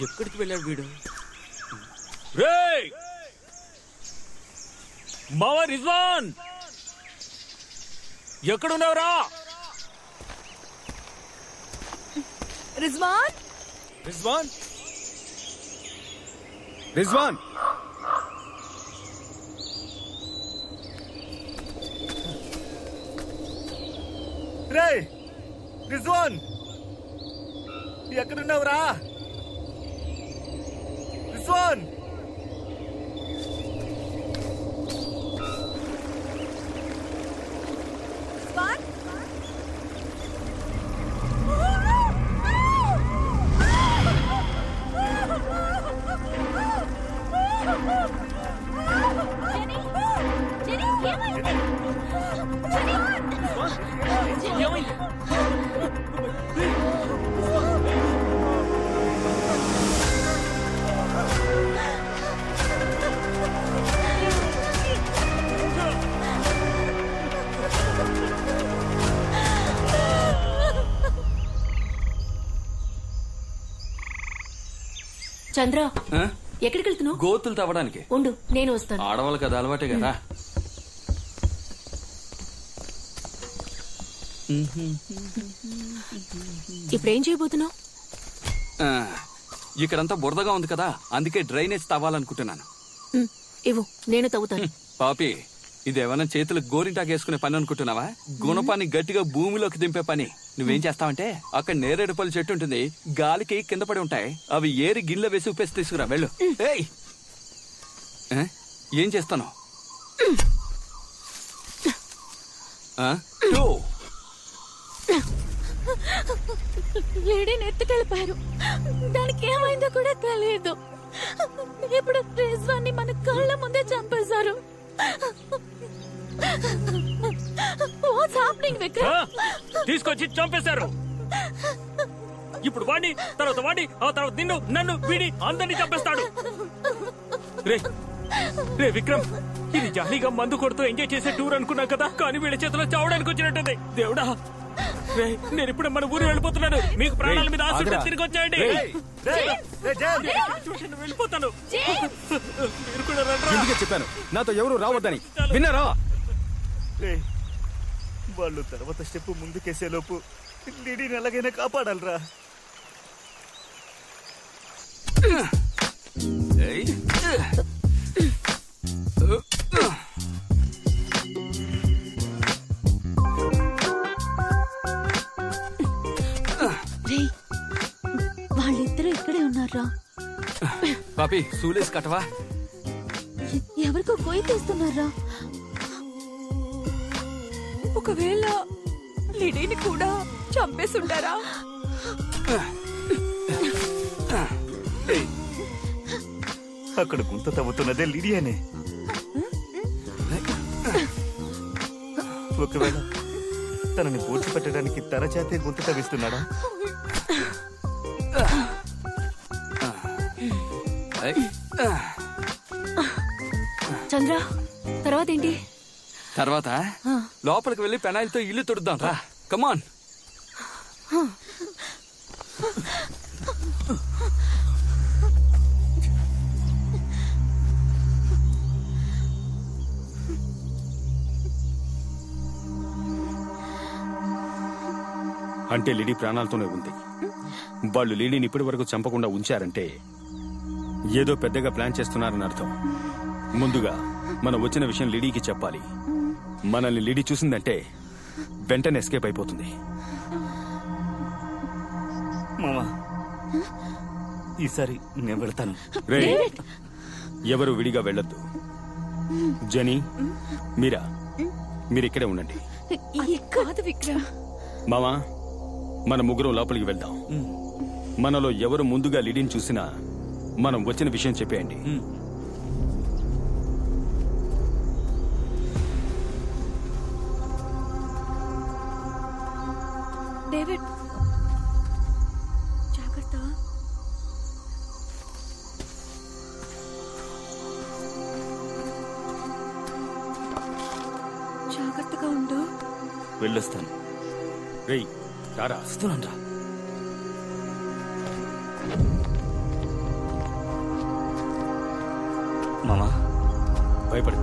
ఎక్కడికి వెళ్ళాడు వీడు? మావా రిజ్వాన్, ఎక్కడున్నావురా? రిజ్వాన్, రిజ్వాన్, రిజ్వాన్. రే రిజ్వాన్ ఎక్కడున్నావురా? రిజ్వాన్ చంద్ర, ఎక్కడికి వెళ్తున్నావు? గోతులు తవ్వడానికి. ఉండు, నేను వస్తాను. ఆడవాళ్ళకి అది అలవాటే కదా. ఇప్పుడేం చేయబోతున్నావు? ఇక్కడంతా బురదగా ఉంది కదా, అందుకే డ్రైనేజ్ తవ్వాలనుకుంటున్నాను. ఇవ్వు, నేను తవ్వుతాను. పాపి, ఇదేమన్నా చేతులకు గోరింటాకు వేసుకునే పని అనుకుంటున్నావా? గుణపాన్ని గట్టిగా భూమిలోకి దింపే పని. నువ్వేం చేస్తావంటే, అక్కడ నేరేడు పళ్ళు చెట్టు ఉంటుంది, గాలికి కింద పడి ఉంటాయి, అవి ఏరి గిన్నెలో వేసి ఉప్పేసి తీసుకురా. వెళ్ళు. ఏయ్, ఏం చేస్తాను? లేడీని ఎత్తుకెళ్ళిపోయారు. దానికి ఏమైందో కూడా తెలియదు. ఇప్పుడు రిజ్వాన్ని మన కళ్ళ ముందే చంపేశారు. తీసుకొచ్చి చంపేశారు. ఇప్పుడు వాడిని, తర్వాత వాడిని, ఆ తర్వాత నిన్ను, నన్ను, వీడి అందరినీ చంపేస్తాడు. రే విక్రమ్, ఇది జాలీగా మందు కొడుతూ ఎంజాయ్ చేసే టూర్ అనుకున్నా కదా, కానీ వీళ్ళ చేతిలో చావడానికి వచ్చినట్టుంది. దేవుడా, నేను ఇప్పుడు మన ఊరు వెళ్ళిపోతున్నాను. మీకు ప్రాణాల మీద ఆశ తిరిగి వచ్చాయండి. వెళ్ళిపోతాను. మీరు కూడా ఎందుకే చెప్పాను నాతో ఎవరు రావద్దని? విన్నారా? వాళ్ళు తర్వాత స్టెప్ ముందుకేసే లోపు లిడీని ఎలాగైనా కాపాడాలరా. వాళ్ళిద్దరూ ఇక్కడే ఉన్నారా? పాపి, సూలేసి కట్టవా? ఎవరికో కొయ్యి తీస్తున్నారా? ఒకవేళ లిడీని కూడా చంపేస్తుంటారా? అక్కడ గుంత తవ్వుతున్నదే లిడియానే. ఒకవేళ తనని పూడ్చిపెట్టడానికి తన చేతే గుంత తవ్విస్తున్నాడా? చంద్ర, తర్వాత ఏంటి? తర్వాత లోపలికి వెళ్లి పెనాయిల్తో ఇల్లు తుడుద్దాం రా. కమాన్. అంటే లిడీ ప్రాణాలతోనే ఉంది. వాళ్ళు లిడీని ఇప్పటి వరకు చంపకుండా ఉంచారంటే ఏదో పెద్దగా ప్లాన్ చేస్తున్నారని అర్థం. ముందుగా మనం వచ్చిన విషయం లిడీకి చెప్పాలి. మనల్ని లిడీ చూసిందంటే వెంటనే ఎస్కేప్ అయిపోతుంది. మామా, ఈసారి నేను వెళ్తాను. రే, ఎవరు విడిగా వెళ్ళొద్దు. జని, మీరా, మీరిక్కడే ఉండండి. కాదు విక్రమ్. మామా, మన ముగ్గురం లోపలికి వెళ్దాం. మనలో ఎవరు ముందుగా లిడీని చూసినా మనం వచ్చిన విషయం చెప్పేయండి. డేవిడ్, జాగ్రత్త. జాగ్రత్తగా ఉండు. వెళ్ళొస్తాను. రేయ్, రారా. వస్తున్నాను. మామా, భయపడు.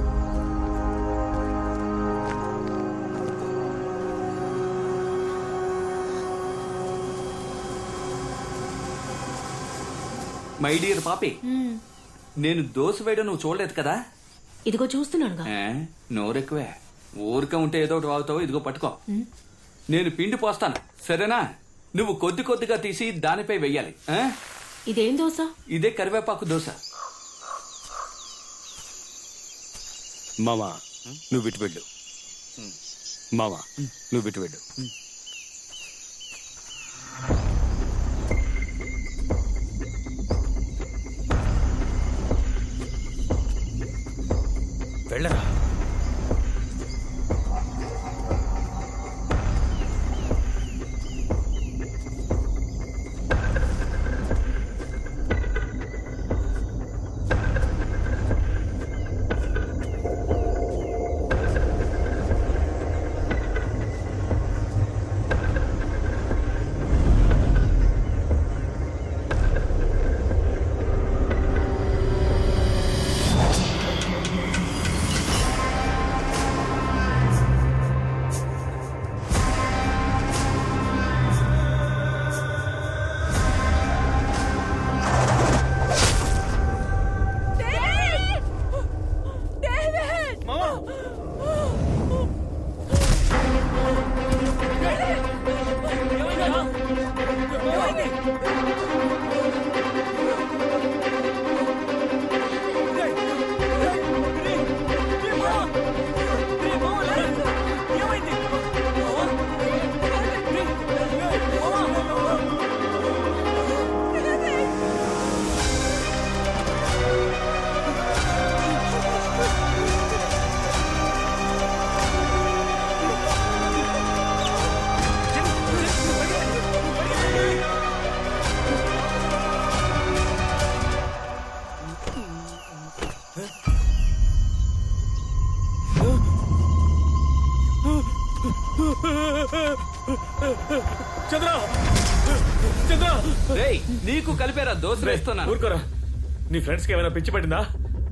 మై డియర్ పాపి, నేను దోశ వేయడం నువ్వు చూడలేదు కదా? ఇదిగో చూస్తున్నానుగా. నోరెక్కువే. ఊరికే ఉంటే ఏదో ఒకటి వాగుతావు. ఇదిగో పట్టుకో. నేను పిండి పోస్తాను, సరేనా? నువ్వు కొద్ది కొద్దిగా తీసి దానిపై వెయ్యాలి. ఇదేం దోశ? ఇదే కరివేపాకు దోశ. మామా నువ్వు విటు వెళ్ళు. మామా నువ్వు విటు వెళ్ళు. వెళ్ళరా. చంద్ర చంద్ర రేయ్, నీకు కలిపేరా దోశ వేస్తున్నా. ఊరుకోరా. నీ ఫ్రెండ్స్ కి ఏమైనా పిచ్చి పట్టిందా?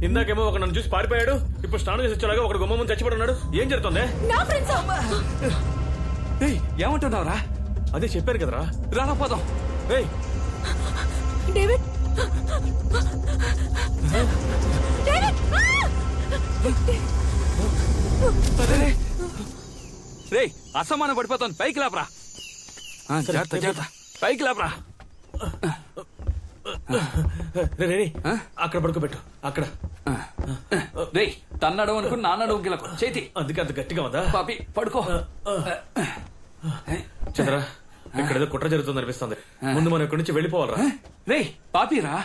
ఇందాకేమో ఒక నన్ను చూసి పారిపోయాడు, ఇప్పుడు స్నానం చేసి వచ్చేలాగా ఒకడు గుమ్మ ముందు చచ్చిపడి ఉన్నాడు. ఏం జరుగుతుంది? ఏమంటున్నావురా? అదే చెప్పారు కదరా. రారా పోదాం. డేవిడ్ రేయ్, అసమాన పడిపోతాను. పైకి లేపరా. పైకి లేపరా. అక్కడ పడుకోబెట్టు. అక్కడ రేయ్, తన్నడం అనుకుని నాన్నడం గిలకు చేతి. అందుకే అంత గట్టిగా ఉందా? పాపి పడుకో. చంద్ర, ఇక్కడ ఏదో కుట్ర జరుగుతుంది అనిపిస్తుంది. ముందు మనం ఇక్కడి నుంచి వెళ్ళిపోవాలరా. రేయ్ పాపిరా,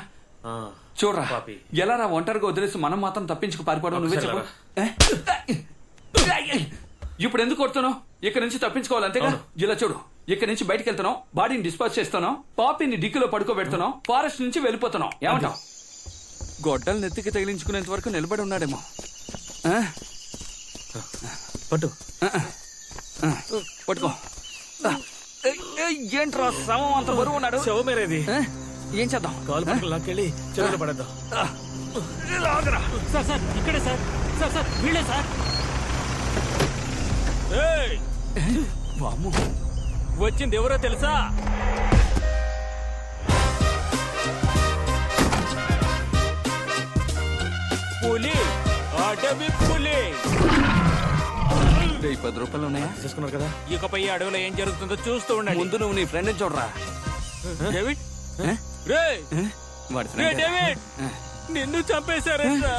చూడరా పాపి ఎలా రా ఒంటరిగా వదిలేసి మనం మాత్రం తప్పించుకు పారిపోవడం. నువ్వే చెప్పు. ఇప్పుడు ఎందుకు కొడుతున్నావు? ఇక్కడ నుంచి తప్పించుకోవాలి అంతేగా. ఇలా చూడు, ఇక్కడ నుంచి బయటకు వెళ్తున్నావు, బాడీని డిస్పోజ్ చేస్తున్నావు, పాపిని డిక్కులో పడుకోబెడుతున్నావు, ఫారెస్ట్ నుంచి వెళ్ళిపోతున్నావు. ఏమంటావు? గొడ్డలు నెత్తికి తగిలించుకునేంత వరకు నిలబడి ఉన్నాడేమో. పట్టు పట్టుకో. ఏంట్రా శవం అంత బరువు ఉన్నాడు? శవమేరేది. ఏం చేద్దాం? కాలు పట్టుకుని లాక్కెళ్ళి చెరువులో పడేద్దాం. సార్ సార్ ఇక్కడే సార్. సార్ సార్ వీళ్ళే సార్. వచ్చింది ఎవరో తెలుసా? పులి, అడవి పులి. 10 రూపాయలు ఉన్నాయా? తీసుకున్నారు కదా. ఇకపై అడవిలో ఏం జరుగుతుందో చూస్తూ ఉండండి. ముందు నువ్వు నీ ఫ్రెండ్ చూడరా. డేవిడ్, వాడి డేవిడ్ నిన్ను చంపేశారేంట్రా?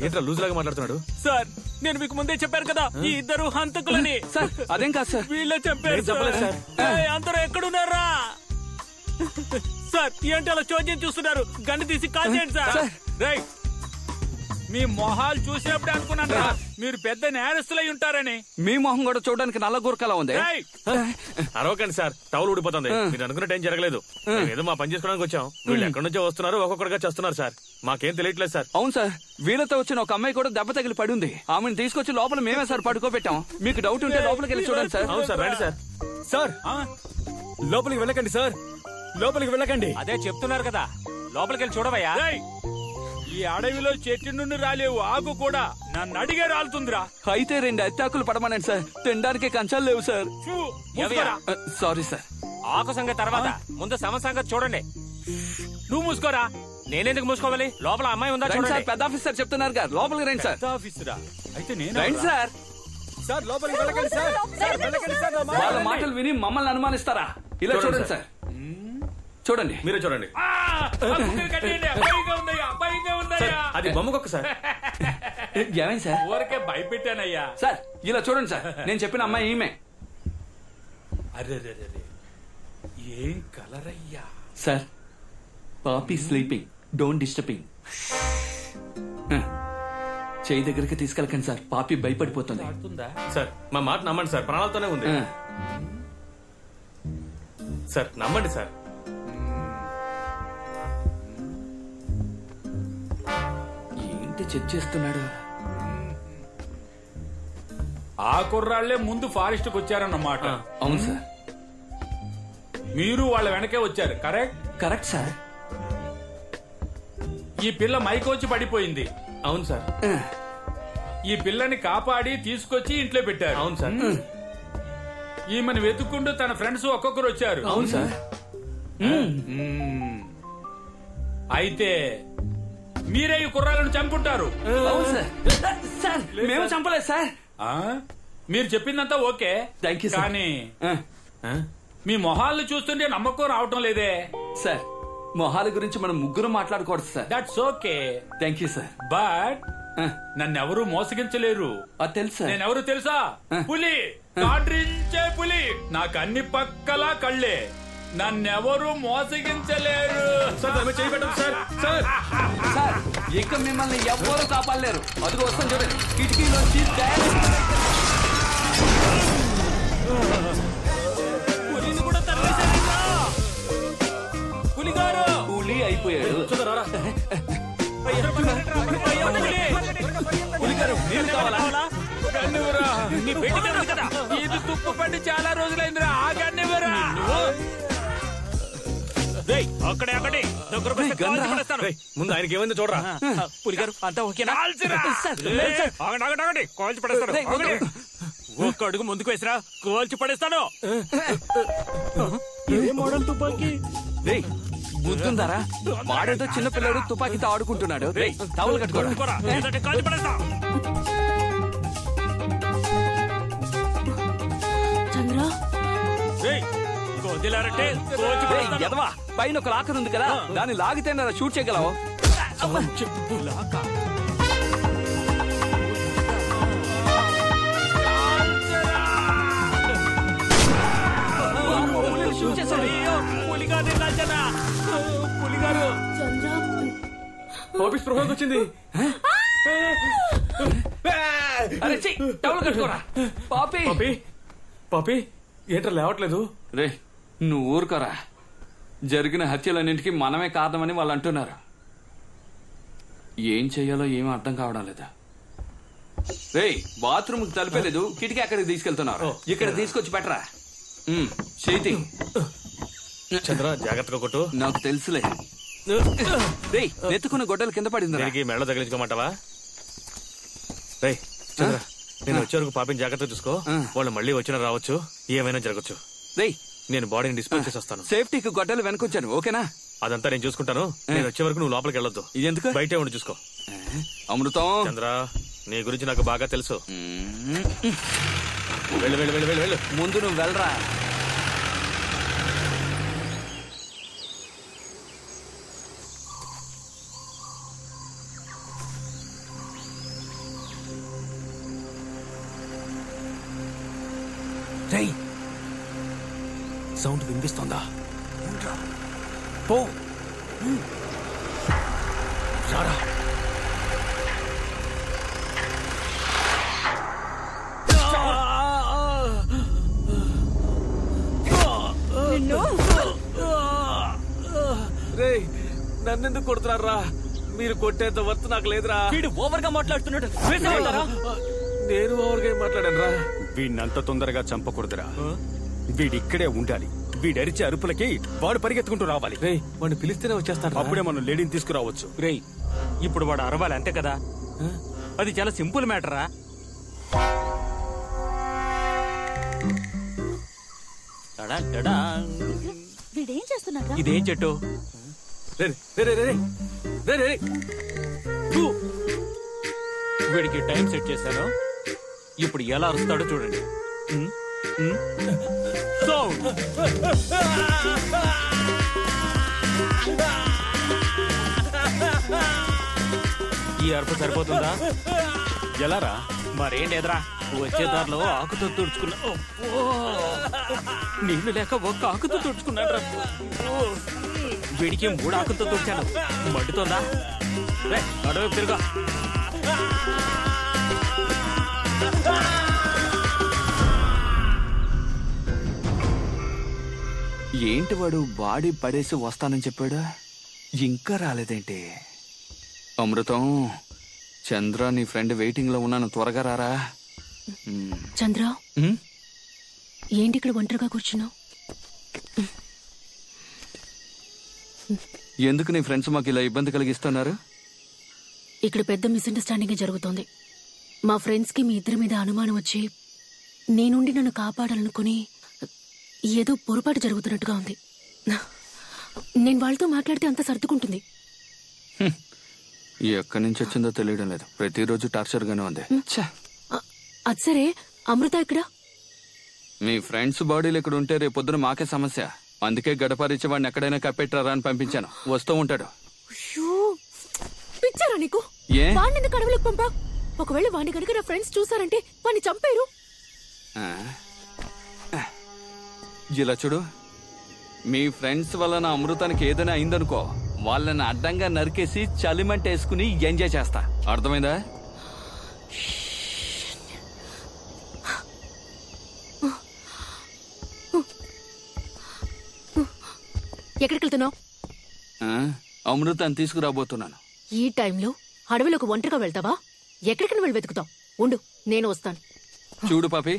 ఏంట్రా లూజ్ లాగా మాట్లాడుతున్నాడు? సార్, నేను మీకు ముందే చెప్పాను కదా ఈ ఇద్దరు హంతకులని. సార్ అదేం కాదు సార్, వీళ్ళే చంపారు. చెప్పలేదు సార్. అందరూ ఎక్కడున్నారా? సార్ ఏంటి అలా చోద్యం చూస్తున్నారు? గన్ను తీసి కాల్ చేయండి సార్. రైట్, మీ మొహాలు చూసినప్పుడే అనుకున్నాను మీరు పెద్ద నేరస్తులై ఉంటారని. మీ మొహం కూడా చూడడానికి నల్ల గురకలా ఉంది. అరవకండి సార్, టవల్ ఊడిపోతుంది. మీరు అనుకున్నట్టు ఏం జరగలేదు. ఏదో మా పని చేసుకోవడానికి వచ్చాం. వీళ్ళు ఎక్కడి నుంచో వస్తున్నారు, ఒక్కొక్కడిగా చేస్తున్నారు సార్. మాకేం తెలియట్లేదు సార్. అవును సార్, వీళ్ళతో వచ్చిన ఒక అమ్మాయి కూడా దెబ్బ తగిలి పడి ఉంది. ఆమెను తీసుకొచ్చి లోపల మేమే సార్ పడుకోబెట్టాం. మీకు డౌట్ ఉంటే లోపలికి వెళ్ళి చూడండి సార్. అవును సార్, రండి సార్. సార్ లోపలికి వెళ్ళకండి సార్, లోపలికి వెళ్ళకండి. అదే చెప్తున్నారు కదా, లోపలికి వెళ్ళి చూడవయ్యా. ఈ అడవిలో చెట్టు నుండి రాలేవు ఆకు కూడా నన్ను అడిగే రాలుతుందిరా. అయితే 2 అత్తాకులు పడమనండి సార్, తినడానికి కంచాలు లేవు సార్. Sorry sir. ఆకు సంగతి తర్వాత, ముందు శవ సంగతి చూడండి. నువ్వు మూసుకోరా. నేనెందుకు మూసుకోవాలి? లోపల అమ్మాయి ఉందా చూడండి. పెద్ద ఆఫీసర్ చెప్తున్నారు గారు, లోపలికి రండి సార్. ఆఫీసరా అయితే నేను రండి సార్. సార్ లోపలికి వెళ్ళకండి సార్. సార్ వెళ్ళకండి సార్. వాళ్ళ మాటలు విని మమ్మల్ని అనుమానిస్తారా? ఇలా చూడండి సార్, చూడండి, మీరే చూడండి. అది బొమ్మకొక్క సార్. ఏమైంది సార్? ఊరికే భయపెట్టానయ్యా. సార్ ఇలా చూడండి సార్, నేను చెప్పిన అమ్మాయి ఈమె. అరే ఏం కలర్ అయ్యా. Sir poppy sleeping, don't disturbing. చేయి దగ్గరికి తీసుకెళ్ళకండి సార్, పాపి భయపడిపోతుంది. సార్ మా మాట నమ్మండి సార్, ప్రాణాలతోనే ఉంది సార్, నమ్మండి సార్. ఏంటి చెక్ చేస్తున్నాడు? ఆ కుర్రాళ్లే ముందు ఫారెస్ట్ కు వచ్చారన్నమాట. అవును సార్. మీరు వాళ్ళ వెనకే వచ్చారు. కరెక్ట్? Correct sir. ఈ పిల్ల మైకొచ్చి పడిపోయింది. అవును సార్. ఈ పిల్లని కాపాడి తీసుకొచ్చి ఇంట్లో పెట్టారు. అవును సార్. ఈమెను వెతుక్కుంటూ తన ఫ్రెండ్స్ ఒక్కొక్కరు వచ్చారు. అవును సార్. అయితే మీరే ఈ కుర్రాలను చంపుంటారు. అవును సార్. సార్ మేము చంపలేదు సార్. మీరు చెప్పిందంతా ఓకే, థ్యాంక్ యూ సార్. కానీ మీ మొహాలను చూస్తుంటే నమ్మకం రావటం లేదే. సార్ మొహాల గురించి మనం ముగ్గురు మాట్లాడకూడదు sir. That's okay. Thank you sir. But నన్నెవరూ మోసగించలేరు. తెలుసా? నేనెవరు తెలుసా? పులి, కాడ్రించే పులి. నాకు అన్ని పక్కలా కళ్ళే. నన్నెవరూ మోసగించలేరు. సార్ ఇక మిమ్మల్ని ఎవ్వరూ కాపాడలేరు. అదిగో వస్తాను చూడండి, కిటికీలోంచి పులిని కూడా తరివేశారా? పులిగారు పులి అయిపోయాడు. పులిగారు మీరు కావాలా? గన్నివరా, నీ పెట్టి కదా. ఇది తుప్పు పట్టి చాలా రోజులైందిరా. ఆ గన్నివరా. అక్కడే ముందు ఆయనకి ఏమైందో చూడరా. పులిగారు అంతా ఓకేనా? కాల్చి పడేస్తాను. ఒక్క అడుగు ముందుకు వేసిరా, కాల్చి పడేస్తాను. ఏ మోడల్ తుపాకీ? గుర్తుందారా? వాడేదో చిన్న పిల్లడు తుపాకీతో ఆడుకుంటున్నాడు. టవల్ కట్టుకోరా, కాల్చి పడేస్తా. చంద్ర ఎదవా, పైన ఒక లాకర్ ఉంది కదా, దాన్ని లాగితే షూట్ చేయగలవు. ఆఫీస్ ప్రోగ్రామ్ వచ్చింది. టవల్ కట్టుకోరా. పాపి పాపి ఏంట్రా లేవట్లేదు? రే నువ్వు ఊరుకోరా. జరిగిన హత్యలన్నింటికి మనమే కారణమని వాళ్ళు అంటున్నారు. ఏం చెయ్యాలో ఏమీ అర్థం కావడం లేదా. రే బాత్రూమ్ కి తలిపేలేదు, కిటికీ అక్కడికి తీసుకెళ్తున్నారు. ఇక్కడ తీసుకొచ్చి పెట్టరా. చేతి చంద్ర జాగ్రత్తగా కొట్టు. నాకు తెలుసులే. రే నెత్తుకున్న గొడ్డలు కింద పడింది. మెళ్ళ తగిలించుకోమంటావా? రే చంద్ర, నేను వచ్చే వరకు పాపిని జాగ్రత్తగా చూసుకో. వాళ్ళు మళ్ళీ వచ్చినా రావచ్చు, ఏమైనా జరగచ్చు. రే నేను బాడీని డిస్పోజ్ చేసి వస్తాను. సేఫ్టీకి గొడ్డలు వెనకొచ్చాను, ఓకేనా? అదంతా నేను చూసుకుంటాను. నేను వచ్చే వరకు నువ్వు లోపలికి వెళ్ళొద్దు. ఎందుకు? బయటే ఉండి చూసుకో. అమృతం చంద్ర, నీ గురించి నాకు బాగా తెలుసు. వెళ్ళు వెళ్ళు వెళ్ళు వెళ్ళు. ముందు నువ్వు వెళ్ళరా. సౌండ్ వినిపిస్తోందా? పో రారా. రే నన్నెందుకు కొడుతున్నారా? మీరు కొట్టేంత వర్త్ నాకు లేదురా. వీడు ఓవర్ గా మాట్లాడుతున్నాడు. నేను ఓవర్గా ఏం మాట్లాడాను రా? వీడినంత తొందరగా చంపకూడదురా. వీడిక్కడే ఉండాలి. వీడరిచే అరుపులకి వాడు పరిగెత్తుకుంటూ రావాలి. రే వాడిని పిలిస్తేనే వచ్చేస్తాడు. అప్పుడే మనం లేడీని తీసుకురావచ్చు. రేయ్ ఇప్పుడు వాడు అరవాలి అంతే కదా. అది చాలా సింపుల్ మ్యాటరా. వీడేం చేస్తున్నాడు? ఇదేం చెట్టు? వీడికి టైం సెట్ చేశాను. ఇప్పుడు ఎలా అరుస్తాడో చూడండి. సౌండ్. ఈ అరుపు సరిపోతుందా? ఎలారా? మరేం లేదురా, వచ్చే దారిలో ఆకుతో తుడుచుకున్నా. నీళ్లు లేక ఒక్క ఆకుతో తుడుచుకున్నాడు. వీడికి 3 ఆకులతో తుడిచాను. మండుతోందా? అడవి తిరుగా. ఏంటి వాడు బాడీ పడేసి వస్తానని చెప్పాడా? ఇంకా రాలేదేంటి? అమృతం, చంద్ర నీ ఫ్రెండ్ వెయిటింగ్ లో ఉన్నాను, త్వరగా రారా. చంద్ర, ఏంటి ఇక్కడ ఒంటరిగా కూర్చున్నావు? ఎందుకు నీ ఫ్రెండ్స్ మాకు ఇలా ఇబ్బంది కలిగిస్తున్నారు? ఇక్కడ పెద్ద మిస్అండర్స్టాండింగ్ జరుగుతోంది. మా ఫ్రెండ్స్ కి మీ ఇద్దరి మీద అనుమానం వచ్చి నీ నుండి నన్ను కాపాడాలనుకుని ఏదో పొరపాటు జరుగుతున్నట్టుగా ఉంది. నేను వాళ్ళతో మాట్లాడితే అంత సర్దుకుంటుంది. ఎక్కడి నుంచి వచ్చిందో తెలియడం లేదు, ప్రతిరోజు టార్చర్ గానే ఉంది. అది సరే, అమృత ఇక్కడ? మీ ఫ్రెండ్స్ బాడీలు ఇక్కడ ఉంటే రేపొద్దున మాకే సమస్య. అందుకే గడపరిచి వాడిని ఎక్కడైనా కప్పెట్టారా అని పంపించాను. వస్తూ ఉంటాడు. పిచ్చారా నీకు? వాడిని ఎందుకు అడవులకు పంపా? ఒకవేళ వాడిని కనుక నా ఫ్రెండ్స్ చూసారంటే వాడిని చంపారు. ఇలా చూడు, మీ ఫ్రెండ్స్ వల్ల నా అమృతానికి ఏదైనా అయిందనుకో, వాళ్ళని అడ్డంగా నరికేసి చలిమంట వేసుకుని ఎంజాయ్ చేస్తా. అర్థమైందా? ఎక్కడికి వెళ్తున్నావు? అమృతాన్ని తీసుకురాబోతున్నాను. ఈ టైంలో అడవిలోకి ఒంటరిగా వెళ్తావా? ఎక్కడికి వెళ్ళి వెతుకుతావు? ఉండు, నేను వస్తాను. చూడు పాపి,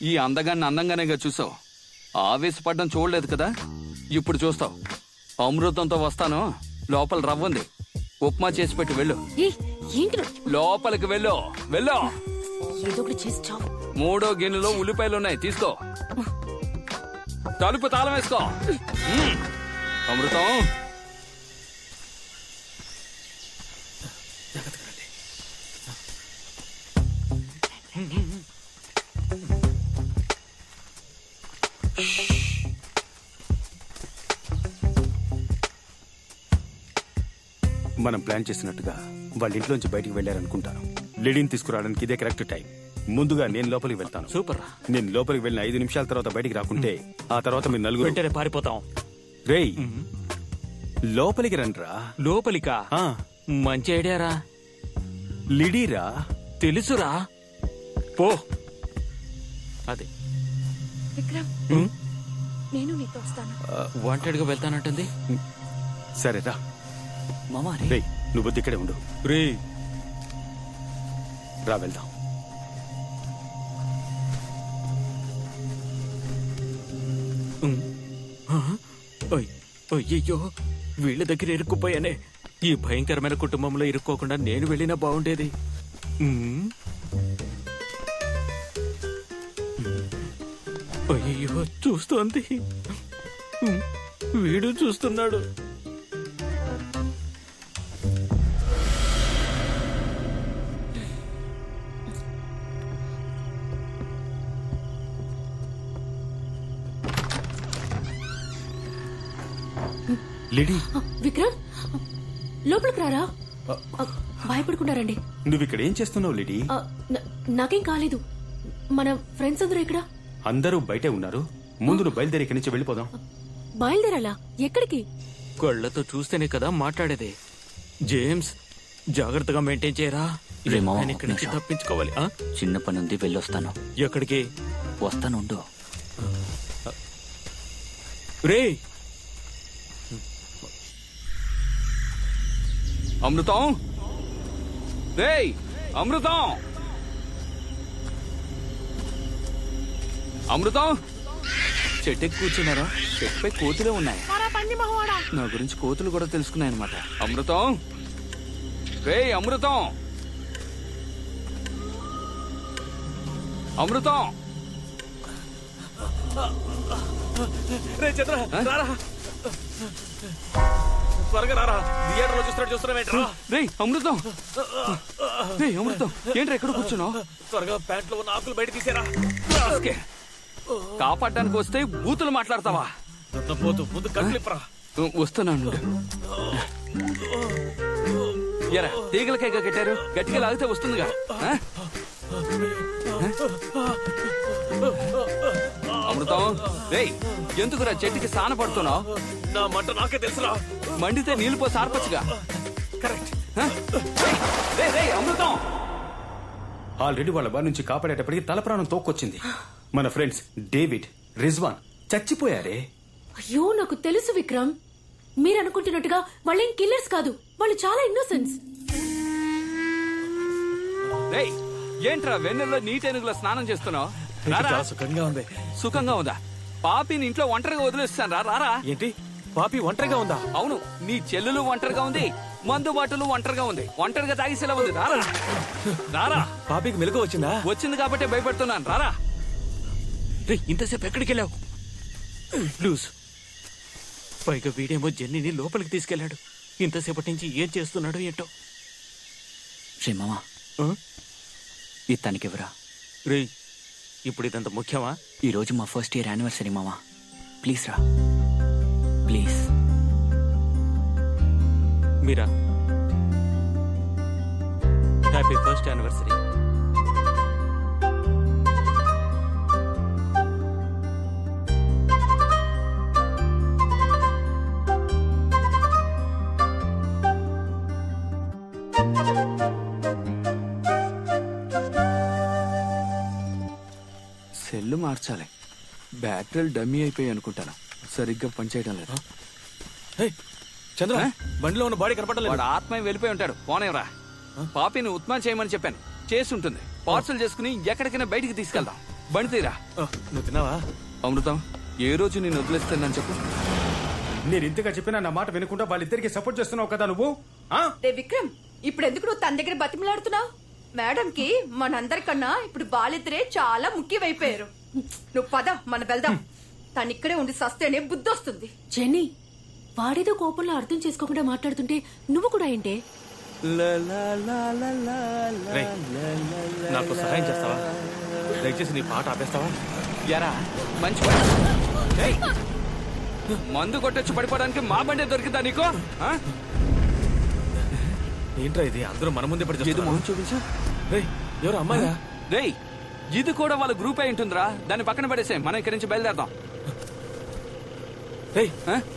ఈ అందగాన్ని అందంగానేగా చూసావు, ఆవేశపడ్డం చూడలేదు కదా. ఇప్పుడు చూస్తావు. అమృతంతో వస్తాను. లోపల రవ్వుంది, ఉప్మా చేసి పెట్టి వెళ్ళు. లోపలికి వెళ్ళు, వెళ్ళు. ఏదో ఒకటి చేసి చావు. 3వ గిన్నెలో ఉల్లిపాయలున్నాయి, తీసుకో. తలుపు తాళం వేసుకో. అమృతం, మనం ప్లాన్ చేసినట్టుగా వాళ్ళ ఇంట్లోంచి బయటికి వెళ్లారనుకుంటాను. లిడీని తీసుకురావడానికి ఇదే కరెక్ట్ టైం. ముందుగా నేను లోపలికి వెళ్తాను. సూపర్. నేను లోపలికి వెళ్ళిన 5 నిమిషాల తర్వాత బయటికి రాకుంటే ఆ తర్వాత మీరు నలుగురు వెంటనే పారిపోతాం. రేయ్, లోపలికి రండ్రా. లోపలికా? మంచి ఐడియారా. లిడీరా? తెలుసురా, పో. అదే విక్రమ్, నేను నీతో వస్తాను. వాంటెడ్గా వెళ్తానంటుంది. సరేరా మామా. రేయ్, నువ్వు ఇక్కడే ఉండు. రే, రా వెళ్దాం. అయ్యో, వీళ్ళ దగ్గర ఇరుక్కుపోయానే. ఈ భయంకరమైన కుటుంబంలో ఇరుక్కోకుండా నేను వెళ్ళినా బాగుండేది. అయ్యో, చూస్తోంది. వీడు చూస్తున్నాడు. లిడీ, విక్రమ్, లోపలికి రారా. భయపడుకుంటారండి. నువ్వు ఇక్కడ ఏం చేస్తున్నావు లిడీ? నాకేం కాలేదు. మన ఫ్రెండ్స్ అందరూ ఇక్కడ. అందరూ బయటే ఉన్నారు. ముందు నువ్వు బయలుదేరి ఇక్కడి నుంచి వెళ్ళిపోదాం. బయలుదేరాలా? ఎక్కడికి? కళ్ళతో చూస్తేనే కదా మాట్లాడేది. జేమ్స్, జాగ్రత్తగా మెయింటైన్ చేయరా. ఇక్కడి నుంచి తప్పించుకోవాలి. చిన్న పని ఉంది, వెళ్ళొస్తాను. ఎక్కడికి? వస్తాను, ఉండు. రే, అమృతం, రేయ్ అమృతం, అమృతం. చెట్టుకి కూర్చున్నారా? చెట్టుపై కోతులే ఉన్నాయి. నా గురించి కోతులు కూడా తెలుసుకున్నాయన్నమాట. అమృతం, రేయ్ అమృతం, అమృతం. రే చంద్ర, రారా. త్వరగా రారా, థియేటర్ లో చూస్తున్నావేంట్రా? రేయ్ అమృతం, రేయ్ అమృతం, ఏంట్రా ఎక్కడ కూర్చున్నావు? త్వరగా ప్యాంట్లో ఉన్న ఆకులు బయట తీసేరా. కాపాడడానికి వస్తే బూతులు మాట్లాడతావా? పోతూ ముందు కట్లిప్పరా. వస్తున్నాను. ఎరా తీగలకేగా కట్టారు, గట్టిగా లాగితే వస్తుందిగా. అమృతం, రేయ్ ఎందుకురా చెట్టుకి సాన పడుతున్నావు? నా మంట నాకే తెలుసురా. మండితే నీళ్ళు పోసి ఆర్పచ్చుగా. కరెక్ట్. అమృతం ఆల్రెడీ వాళ్ళ బారి నుంచి కాపాడేటప్పటికి తల ప్రాణం తోక్కొచ్చింది. మన ఫ్రెండ్స్ డేవిడ్, రిజ్వాన్ చచ్చిపోయారే. అయ్యో నాకు తెలుసు విక్రమ్, మీరు అనుకుంటున్నట్టుగా వాళ్ళేం కిల్లర్స్ కాదు, వాళ్ళు చాలా ఇన్నోసెంట్స్. రేయ్ ఏంట్రా వెన్నెల్లో నీటెనుగులో స్నానం చేస్తున్నావు? సుఖంగా ఉంది. సుఖంగా ఉందా? పాపిని ఇంట్లో ఒంటరిగా వదిలేస్తాను రారా. ఏంటి పాపి ఒంటరిగా ఉందా? అవును, నీ చెల్లెలు ఒంటరిగా ఉంది, మందు బాటలు ఒంటరిగా ఉంది, ఒంటరిగా తాగిసేలా ఉంది. రారా రారా. పాపికి మెలకు వచ్చిందా? వచ్చింది కాబట్టి భయపడుతున్నాను. రారా. రే ఇంతసేపు ఎక్కడికి వెళ్ళావు? లూజ్. పైగా వీడేమో జెన్నీని లోపలికి తీసుకెళ్లాడు. ఇంతసేపటి నుంచి ఏం చేస్తున్నాడు ఏంటో. రే మామా, ఇది తనకివ్వరా. రే ఇప్పుడు ఇదంత ముఖ్యమా? ఈరోజు మా ఫస్ట్ ఇయర్ యానివర్సరీ మామా, ప్లీజ్ రా please. Meera, happy first anniversary. Cell మార్చాలి, బ్యాటరీలు డమ్మీ అయిపోయి అనుకుంటాను, సరిగ్గా పనిచేయడం లేదు. చంద్ర, బండిలో ఉన్న బాడీ కనపడలేదు. వాడు ఆత్మయం వెళ్ళిపోయి ఉంటాడు. పోనేవరా. పాపిని ఉత్మాన్ చేయమని చెప్పాను, చేసి ఉంటుంది. పార్సల్ చేసుకుని ఎక్కడికైనా బయటికి తీసుకెళ్దాం. బండి తీరా. నువ్వు తిన్నావా? అమృతం, ఏ రోజు నేను వదిలేస్తానని చెప్పు. నేను ఇంతగా చెప్పినా నా మాట వినకుండా వాళ్ళిద్దరికి సపోర్ట్ చేస్తున్నావు కదా నువ్వు. రే విక్రమ్, ఇప్పుడు ఎందుకు నువ్వు తన దగ్గర బతిమలాడుతున్నావు? మేడం కి మనందరికన్నా ఇప్పుడు వాళ్ళిద్దరే చాలా ముఖ్యమైపోయారు. నువ్వు పద, మనం వెళ్దాం. తను ఇక్కడే ఉండి సస్తేనే బుద్ధి వస్తుంది. జెన్నీ, వాడేదో కోపంలో అర్థం చేసుకోకుండా మాట్లాడుతుంటే నువ్వు కూడా ఏంటే? నాకు సహాయం చేస్తావా? దయచేసి నీ పాట ఆపేస్తావా? ఎరా మంచి మందు కొట్టొచ్చి పడిపోవడానికి మా బండే దొరికిందా నీకు? ఏంట్రా ఇది? అందరూ మన ముందే పడి ఏదో మొహం చూపించు. ఎవరు అమ్మాయిరా? రేయ్ ఇది కూడా వాళ్ళ గ్రూప్ అయి ఉంటుందిరా. దాన్ని పక్కన పడేసే, మనం ఇక్కడి నుంచి బయలుదేరదాం.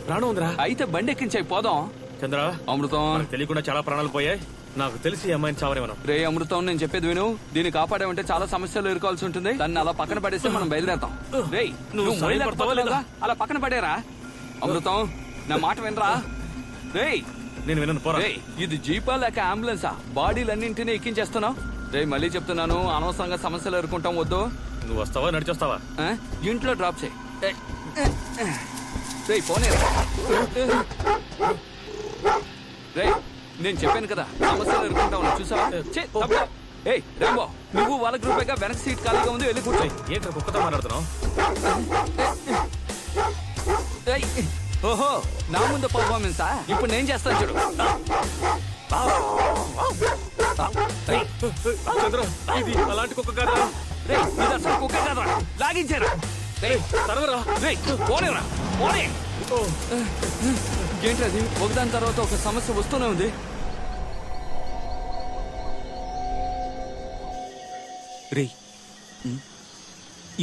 ప్రాణం ఉందిరా? అయితే బండి ఎక్కించాయి, పోదాం. చంద్ర, అమృతం, తెలియకుండా చాలా ప్రాణాలు పోయాయి. నాకు తెలిసి అమ్మాయిని చావరేమను. రే అమృతం, నేను చెప్పేది విను. దీన్ని కాపాడామంటే చాలా సమస్యలు ఎదుర్కోవాల్సి ఉంటుంది. దాన్ని అలా పక్కన పడేస్తే మనం బయలుదేరతాం. రేయ్ నువ్వు మొదలెట్టవా? అలా పక్కన పడేరా. అమృతం, నా మాట వినరా. రేయ్ నేను వినను, పోరా. ఇది జీపా లేక అంబులెన్సా? బాడీలన్నింటినీ ఎక్కించేస్తున్నావు. రే మళ్ళీ చెప్తున్నాను, అనవసరంగా సమస్యలు ఎదుర్కొంటాం, వద్దు. నువ్వు వస్తావా నడిచొస్తావా? ఇంట్లో డ్రాప్ చేయి. రేయ్ పోనీ. రేయ్ నేను చెప్పాను కదా, సమస్యలు ఎదుర్కొంటావు, చూసావా? ఏయ్ రాంబో, నువ్వు వాళ్ళ గ్రూపేగా వెనక సీట్ ఖాళీగా ఉంది, వెళ్ళి కూర్చోయి. ఏంట్రా కుక్కతో మాట్లాడుతున్నావు? ఓహో, నా ముందు పర్ఫార్మెన్సా? ఇప్పుడు నేను చేస్తాను చూడు. చంద్ర, ఇది అలాంటి కుక్క కాదురా. రేయ్ ఇది అసలు కుక్క కాదురా, లాగించారా. తరవరా. రేయ్ పోనేరా, పోనే. ఏంటది? ఒకదాని తర్వాత ఒక సమస్య వస్తూనే ఉంది. రే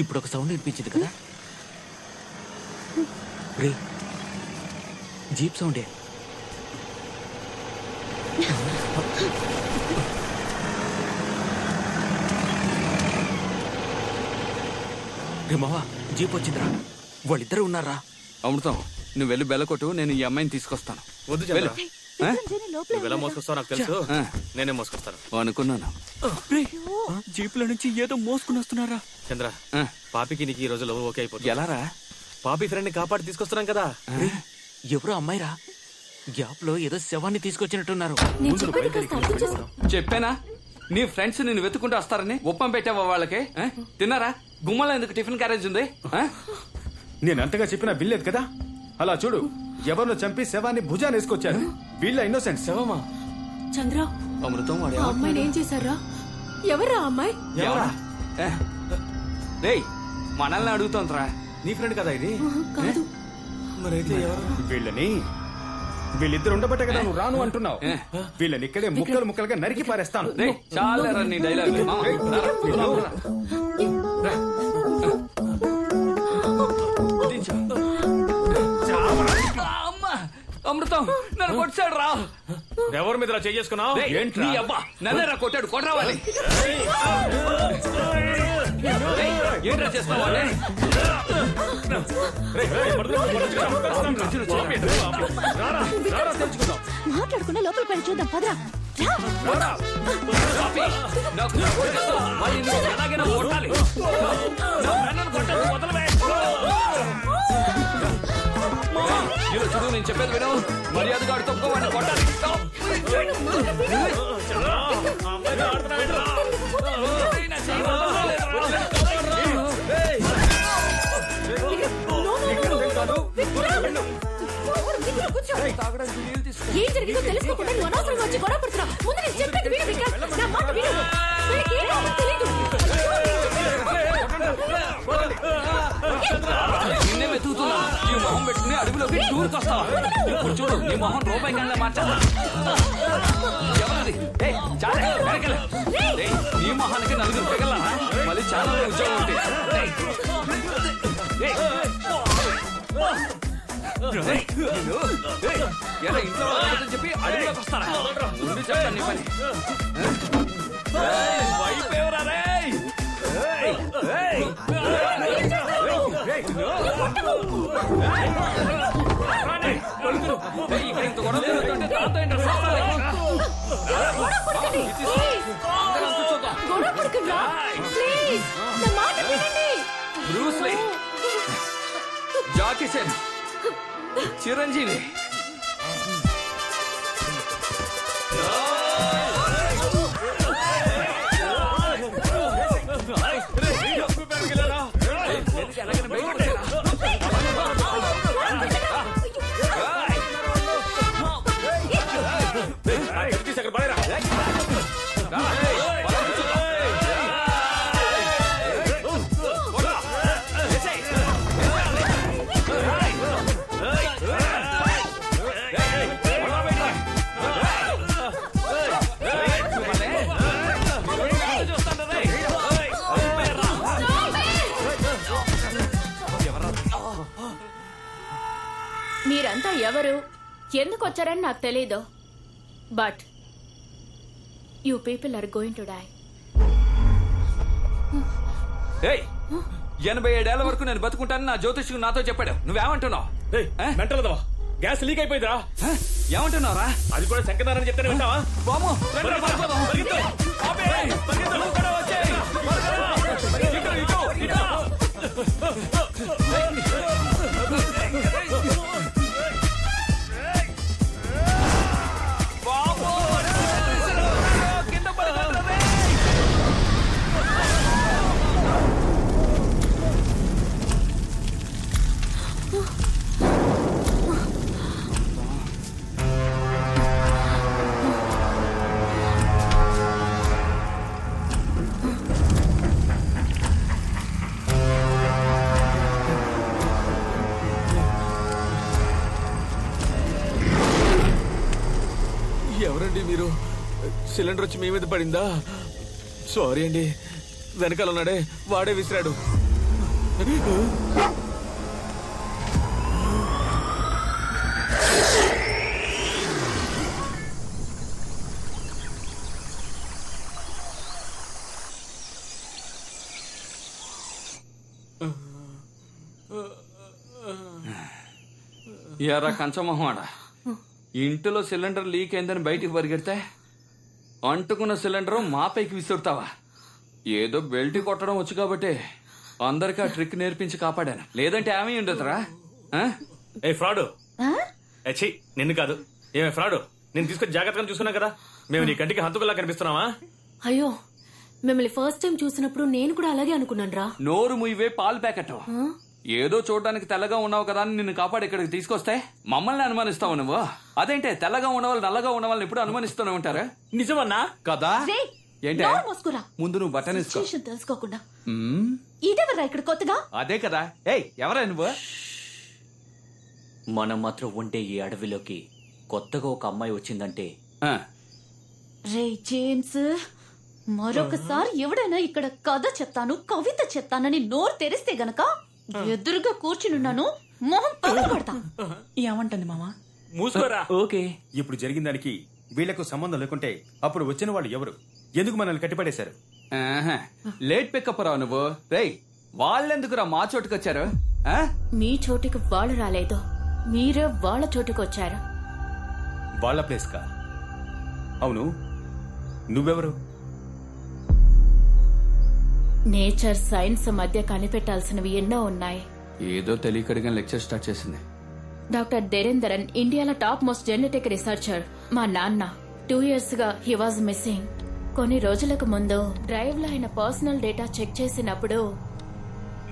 ఇప్పుడు ఒక సౌండ్ వినిపించింది కదా? రే జీప్ సౌండే. రే మావా, జీప్ వచ్చిందిరా. వాళ్ళిద్దరు ఉన్నారా? అమృతం, నువ్వు వెళ్ళి బెల్లకొట్టు, నేను ఈ అమ్మాయిని తీసుకొస్తాను. వద్దు చంద్ర, నువ్వు ఎలా మోసుకొస్తావు నాకు తెలుసు. నేనే మోసుకొస్తాను అనుకున్నాను. జీపుల నుంచి ఏదో మోసుకుని వస్తున్నారా? చంద్ర, పాపికి నీకు ఈ రోజు లవ్ ఓకే అయిపోతుంది. ఎలారా? పాపి ఫ్రెండ్ ని కాపాడి తీసుకొస్తున్నాం కదా. ఎవరో అమ్మాయిరా, గ్యాప్ లో ఏదో శవాన్ని తీసుకొచ్చినట్టున్నారు. చెప్పానా నీ ఫ్రెండ్స్ నిన్ను వెతుకుంటూ వస్తారని? ఉప్పం పెట్టావా వాళ్ళకి? తిన్నారా? గుమ్మలో ఎందుకు టిఫిన్ క్యారేజ్ ఉంది? నేను అంతగా చెప్పినా వినలేదు కదా. అలా చూడు, ఎవరినో చంపి శవాన్ని భుజాన్ని వేసుకొచ్చారు. వీళ్ళ ఇన్నోసెంట్. శవమా? చంద్ర, అమృతం వాడు ఆ అమ్మాయిని ఏం చేశారా? ఎవరా అమ్మాయి? ఎవరా? రేయ్, మనల్ని అడుగుతోందిరా. నీ ఫ్రెండ్ కదా ఇది? కాదు. మరైతే ఎవరు? వీళ్ళిద్దరు ఉండబట్టే కదా నువ్వు రాను అంటున్నావు. వీళ్ళని ఇక్కడే ముక్కలు ముక్కలుగా నరికి పారేస్తాను. చాలా నీ డైలాగ్. అమృతం నన్ను కొట్టాడు రా. ఎవరి మీద చేసుకున్నావు? ఏంటి అబ్బా నన్నేరా కొట్టాడు. కొట్టరావాలి. ఏంట్రా చేస్తావా? మాట్లాడుకున్నా లోపల పని చూద్దాం పదరా. చూడు నేను చెప్పేది విను. మర్యాదగా ఆడు తప్పుకోవాలని కొట్టాలి. ఏం జరిగిందో తెలుసుకోకుండా నువ్వు అనవసరంగా వచ్చి గొడవ పడుతున్నావు. ముందు నేను చెప్పేది విను విక్రమ్. నా మాట విను. వీళ్ళకి ఏం కావాలో తెలీదు. నిన్నే వెతుకుతున్నా. ఈ మొహం పెట్టుకుని అడవిలోకి టూర్కి వస్తావా? ఇప్పుడు చూడు నీ మొహం రూపాయి కన్నా మార్చాలా? ఎవరది? చాలా వెనకలే. నీ మొహానికి నలుగురు పెగలరా? మళ్ళీ చాలా ఉద్యోగం ఉంటుంది. ఎలా ఇంట్లో చెప్పి అడవిలోకి వస్తారా? ముందు చెప్తాను నీ పని. వైపోయారా రే? ఇక్కడ ఇంత గొడవ జరుగుతుంటే తాత ఏంటో Bruce Lee, Jackie Chan, Chiranjeevi. మీరంతా ఎవరు, ఎందుకు వచ్చారని నాకు తెలీదు. But you people are going to die. 87 ఏళ్ల వరకు నేను బతుకుంటానని నా జ్యోతిష్కు నాతో చెప్పాడు. నువ్వేమంటున్నావు? మెంటలదవా, గ్యాస్ లీక్ అయిపోయిందిరా. ఏమంటున్నావురా? అది కూడా శంకరారని చెప్తానే వింటావా? బాము ఎవరండి మీరు? సిలిండర్ వచ్చి మీ మీద పడిందా? సారీ అండి, వెనకాల ఉన్నాడే వాడే విసిరాడు. ఎరా కంచమొహమాడ, ఇంటిలో సిలిండర్ లీక్ అయిందని బయటికి పరిగెడితే అంటుకున్న సిలిండర్ మా పైకి విసురుతావా? ఏదో బెల్ట్ కొట్టడం వచ్చు కాబట్టి అందరికి ఆ ట్రిక్ నేర్పించి కాపాడాను. లేదంటే ఏమీ ఉండదురా. ఏ ఫ్రాడు, నిన్ను కాదు. ఏమే ఫ్రాడు, నేను తీసుకొని జాగ్రత్తగా చూసుకున్నా కదా. మేము నీ కంటికి హంతుకులా కనిపిస్తున్నావా? అయ్యో, మిమ్మల్ని ఫస్ట్ టైం చూసినప్పుడు నేను కూడా అలాగే అనుకున్నాను రా. నోరు ముయ్యవే పాలు ప్యాకెట్. ఏదో చూడడానికి తెల్లగా ఉన్నావు కదా అని నిన్ను కాపాడి ఇక్కడికి తీసుకొస్తే మమ్మల్ని అనుమానిస్తావు నువ్వు. అదేంటే తెల్లగా ఉన్న వాళ్ళు నల్లగా ఉన్న వాళ్ళని ఎప్పుడు అనుమానిస్తూనే ఉంటారా? నిజమన్నా కదా? ఏంటే ముందు నువ్వు బట్టన్ వేసుకో. తెలుసుకోకుండా ఇదేవరా ఇక్కడ కొత్తగా? అదే కదా. ఏయ్ ఎవరా నువ్వు? మనం మాత్రం ఉండే ఈ అడవిలోకి కొత్తగా ఒక అమ్మాయి వచ్చిందంటే రే జేమ్స్, మరొకసారి ఎవడైనా ఇక్కడ కథ చెప్తాను కవిత చెప్తానని నోరు తెరిస్తే గనక ఎదురుగా కూర్చునున్నాను మొహం పగలగొడతా. ఏమంటుంది మామా? మూసుకోరా. ఓకే, ఇప్పుడు జరిగిన దానికి వీళ్లకు సంబంధం లేకుంటే అప్పుడు వచ్చిన వాళ్ళు ఎవరు? ఎందుకు మనల్ని కట్టిపడేశారు? లేట్ పికప్ రావు నువ్వు. రేయ్ వాళ్ళెందుకురా మా చోటుకు వచ్చారు? మీ చోటుకి వాళ్ళు రాలేదు, మీరే వాళ్ళ చోటుకు వచ్చారు. వాళ్ళ ప్లేస్ కా? అవును, నువ్వెవరు? నేచర్ సైన్స్ మధ్య కనిపెట్టాల్సినవి ఎన్నో ఉన్నాయి. ఏదో తెలియకడిగా లెక్చర్ స్టార్ట్ చేసింది. డాక్టర్ దేరేందరన్ ఇండియాలో టాప్ మోస్ట్ జెనెటిక్ రీసెర్చర్. మా నాన్న 2 years గా హీ వాజ్ మిస్సింగ్. కొన్ని రోజులకు ముందు డ్రైవ్ లో ఆయన పర్సనల్ డేటా చెక్ చేసినప్పుడు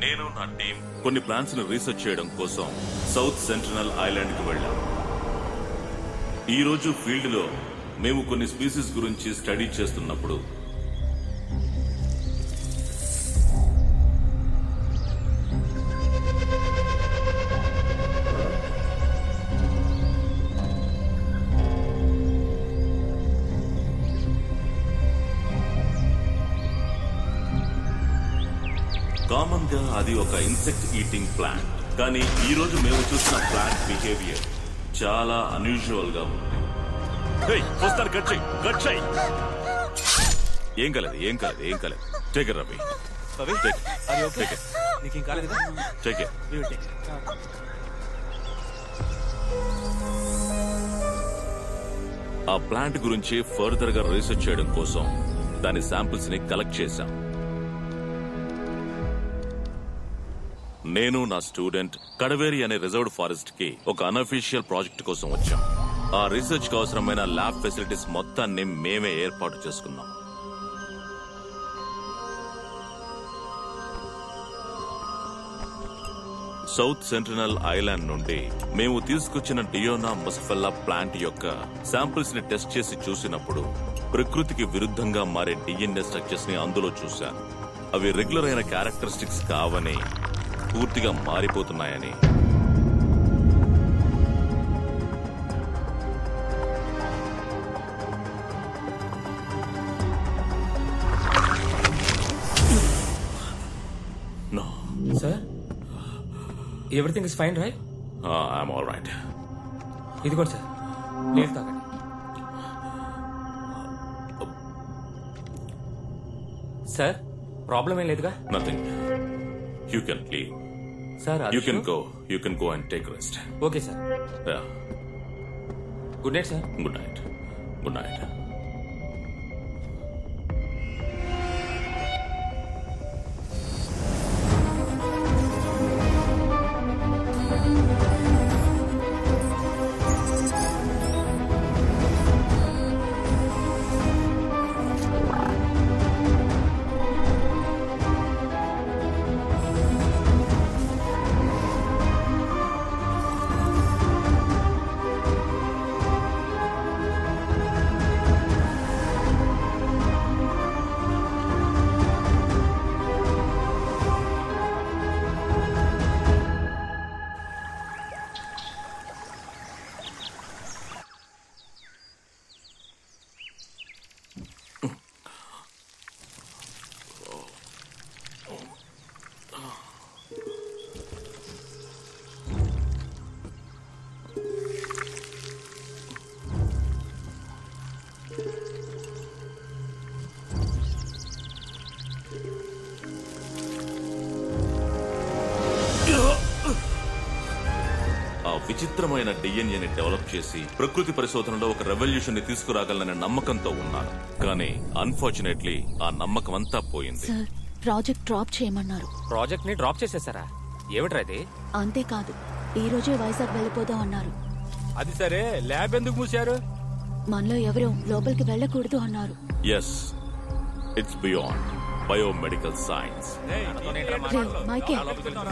నేను నా టీం కొన్ని ప్లాన్స్ ను రీసెర్చ్ చేయడం కోసం సౌత్ సెంట్రల్ ఐలాండ్ కి వెళ్ళాం. ఈ రోజు ఫీల్డ్ లో మేము కొన్ని స్పీసీస్ గురించి స్టడీ చేస్తున్నప్పుడు కామన్ గా అది ఒక ఇన్సెక్ట్ ఈటింగ్ ప్లాంట్. కానీ ఈ రోజు మేము చూసిన ప్లాంట్ బిహేవియర్ చాలా అన్యూజువల్ గా ఉంది. ఏం కాలేదు, ఏం కాలేదు, ఏం కాలేదు. Take it Ravi. ఆ ప్లాంట్ గురించి ఫర్దర్ గా రీసెర్చ్ చేయడం కోసం దాని శాంపిల్స్ ని కలెక్ట్ చేశాం. నేను నా స్టూడెంట్ కడవేరి అనే రిజర్వ్డ్ ఫారెస్ట్ కి ఒక అన్అఫీషియల్ ప్రాజెక్ట్ కోసం వచ్చాం. ఆ రీసెర్చ్ కు అవసరమైన ల్యాబ్ ఫెసిలిటీస్ మొత్తాన్ని మేమే ఏర్పాటు చేసుకున్నాం. సౌత్ సెంట్రల్ ఐలాండ్ నుండి మేము తీసుకొచ్చిన డియోనా ముసఫెల్లా ప్లాంట్ యొక్క శాంపిల్స్ ని టెస్ట్ చేసి చూసినప్పుడు ప్రకృతికి విరుద్ధంగా మారే డిఎన్ఏ స్ట్రక్చర్స్ ని అందులో చూశాను. అవి రెగ్యులర్ అయిన క్యారెక్టరిస్టిక్స్ కావని, పూర్తిగా మారిపోతున్నాయని. No. Sir? Everything is fine, right? I'm all right. ఇదిగోండి సార్, నీళ్ళు తాగండి. సార్, ప్రాబ్లం ఏం లేదుగా? Nothing. You can leave. Sir, you can go. You can go and take rest. Okay, sir. Yeah. Good night, sir. Good night. Good night. విచిత్రమైన డిఎన్ఏని develop చేసి ప్రకృతి పరిశోధనలో ఒక రెవల్యూషన్ ని తీసుకురాగలననే నమ్మకంతో ఉన్నాను. కానీ అన్ఫార్చునేట్లీ ఆ నమ్మకం అంతా పోయింది. సార్, ప్రాజెక్ట్ డ్రాప్ చేయమన్నారు. ప్రాజెక్ట్ ని డ్రాప్ చేసేసారా? ఏమిట్రా ఇది? అంతేకాదు, ఈ రోజే వైజాగ్ వెళ్ళిపోదాం అన్నారు. అది సరే, ల్యాబ్ ఎందుకు మూసారు? మనలో ఎవరూ లోపలికి వెళ్ళకూడదు అన్నారు. Yes, it's beyond. Biomedical science.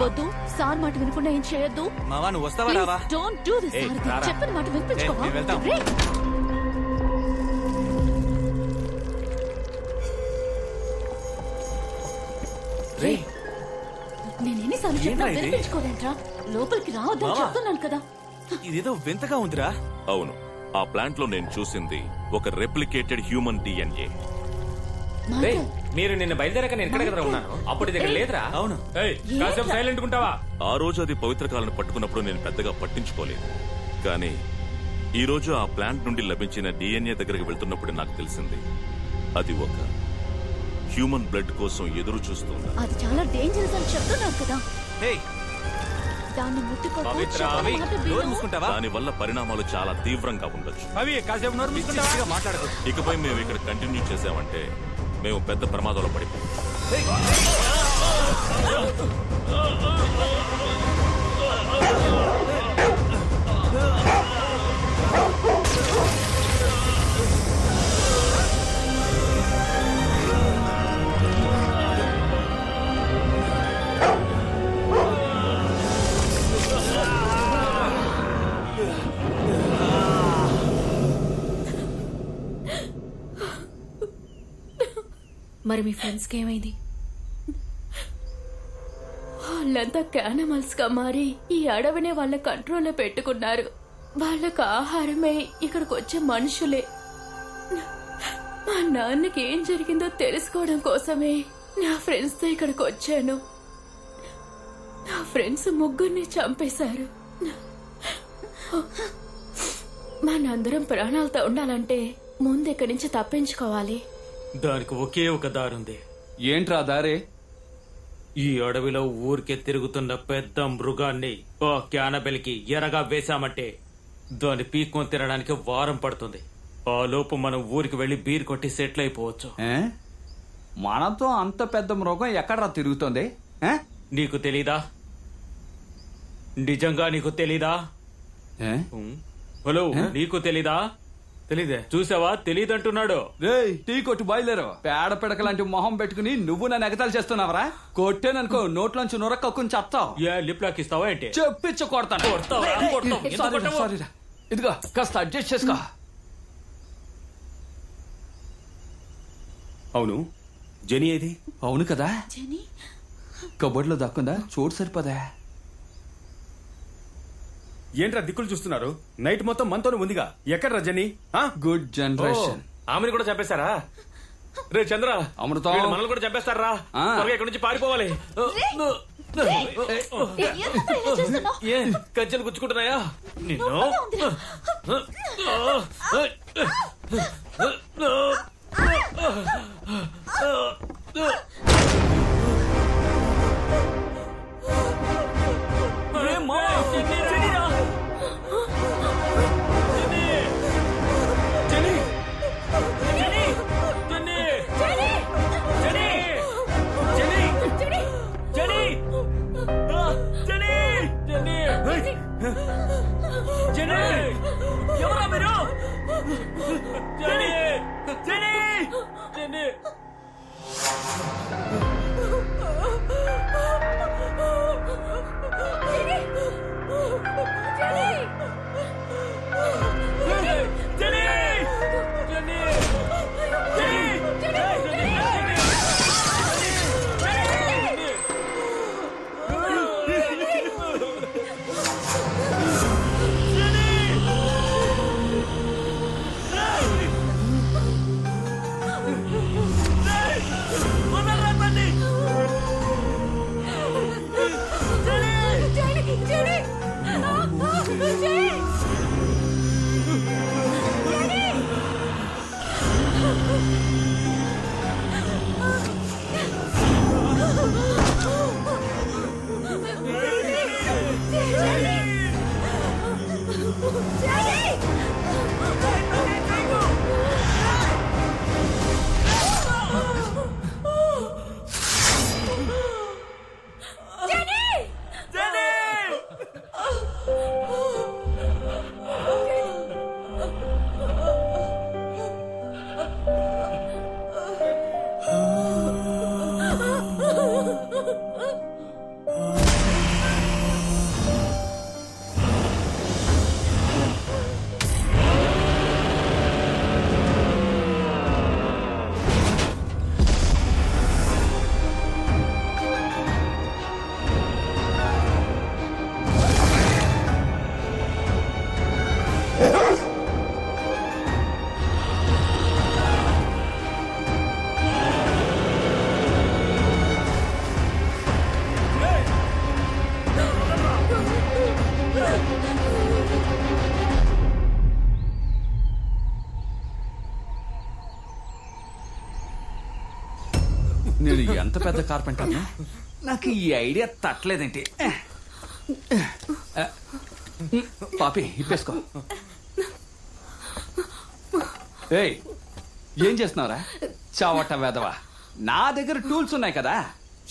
వద్దు, సార్ మాట వినకుండా ఏం చేయొద్దు. మావా నువ్వు వస్తావా రావా? Don't do this. చెప్పిన మాట వినిపించుకోవా? నేనేసార్లు చెప్పినా వినిపించుకోలేంట్రా? లోపలికి రావద్దని చెప్తున్నాను కదా. ఇదేదో వింతగా ఉందిరా. అవును, ఆ ప్లాంట్ లో నేను చూసింది ఒక రెప్లికేటెడ్ హ్యూమన్ డిఎన్ఏ. మీరు నిన్న బయలుదేరాక నేను ఎక్కడ కదా ఉన్నాను, అప్పుడు దగ్గర లేదురా. అవును, కాసేపు సైలెంట్ ఉంటావా? ఆ రోజు అది పవిత్ర కాలను పట్టుకున్నప్పుడు నేను పెద్దగా పట్టించుకోలేదు. కానీ ఈ రోజు ఆ ప్లాంట్ నుండి లభించిన డిఎన్ఏ దగ్గరికి వెళ్తున్నప్పుడు నాకు తెలిసింది అది ఒక హ్యూమన్ బ్లడ్ కోసం ఎదురు చూస్తుంది. అది చాలా డేంజరస్ అని చెప్తున్నారు కదా. దాన్ని దాని వల్ల పరిణామాలు చాలా తీవ్రంగా ఉండొచ్చు. ఇకపై మేము ఇక్కడ కంటిన్యూ చేసామంటే మేము పెద్ద ప్రమాదంలో పడిపోయాం. మరి మీ ఫ్రెండ్స్కి ఏమైంది? వాళ్ళంతా యానిమల్స్ గా మారి ఈ అడవినే వాళ్ళ కంట్రోల్లో పెట్టుకున్నారు. వాళ్ళకు ఆహారమే ఇక్కడికి వచ్చే మనుషులే. మా నాన్నకి ఏం జరిగిందో తెలుసుకోవడం కోసమే నా ఫ్రెండ్స్ తో ఇక్కడికి వచ్చాను. నా ఫ్రెండ్స్ ముగ్గురిని చంపేశారు. మనందరం ప్రాణాలతో ఉండాలంటే ముందు ఇక్కడి నుంచి తప్పించుకోవాలి. దానికి ఒకే ఒక దారుంది. ఏంట్రా దారే? ఈ అడవిలో ఊరికే తిరుగుతున్న పెద్ద మృగాన్ని ఆ క్యానబెల్కి ఎరగా వేశామంటే దాన్ని పీక్కొని తినడానికి వారం పడుతుంది. ఆ లోపు మనం ఊరికి వెళ్లి బీర్ కొట్టి సెటిల్ అయిపోవచ్చు. మనతో అంత పెద్ద మృగం ఎక్కడరా తిరుగుతోంది? నీకు తెలీదా? నిజంగా నీకు తెలీదా? హలో, నీకు తెలీదా? తెలీదే. చూసావా, తెలీదంటున్నాడు. రేయ్, టీ కొట్టు బయలుదేరు. పేడ పిడక లాంటి మొహం పెట్టుకుని నువ్వు నన్ను ఎగతాలు చేస్తున్నావరా? కొట్టేననుకో నోట్లోంచి నొరక్కని చెప్తావు. లిప్ లాక్ ఇస్తావా ఏంటి? చెప్పించు కొడతాను. ఇదిగో కాస్త అడ్జస్ట్ చేసుకో. అవును, జెనీ ఏది? అవును కదా, కబోర్డ్ లో దక్కుందా? చోటు సరిపోదా? ఏంట్రా దిక్కులు చూస్తున్నారు? నైట్ మొత్తం మనతోనే ఉందిగా. ఎక్కడ రజని? Good generation. ఆమెను కూడా చంపేశారా? రే చంద్ర, అమృతం మనల్ని కూడా చంపేస్తారా? త్వరగా ఇక్కడి నుంచి పారిపోవాలి. కంచెలు గుచ్చుకుంటున్నాయా నిన్ను? ఎవరా మీరు? ఎంత పెద్ద కార్పెంటర్ నాకు ఈ ఐడియా తట్టలేదేంటి. పాపి ఇప్పేసుకో. ఏయ్ ఏం చేస్తున్నావురా చావట వేదవా? నా దగ్గర టూల్స్ ఉన్నాయి కదా,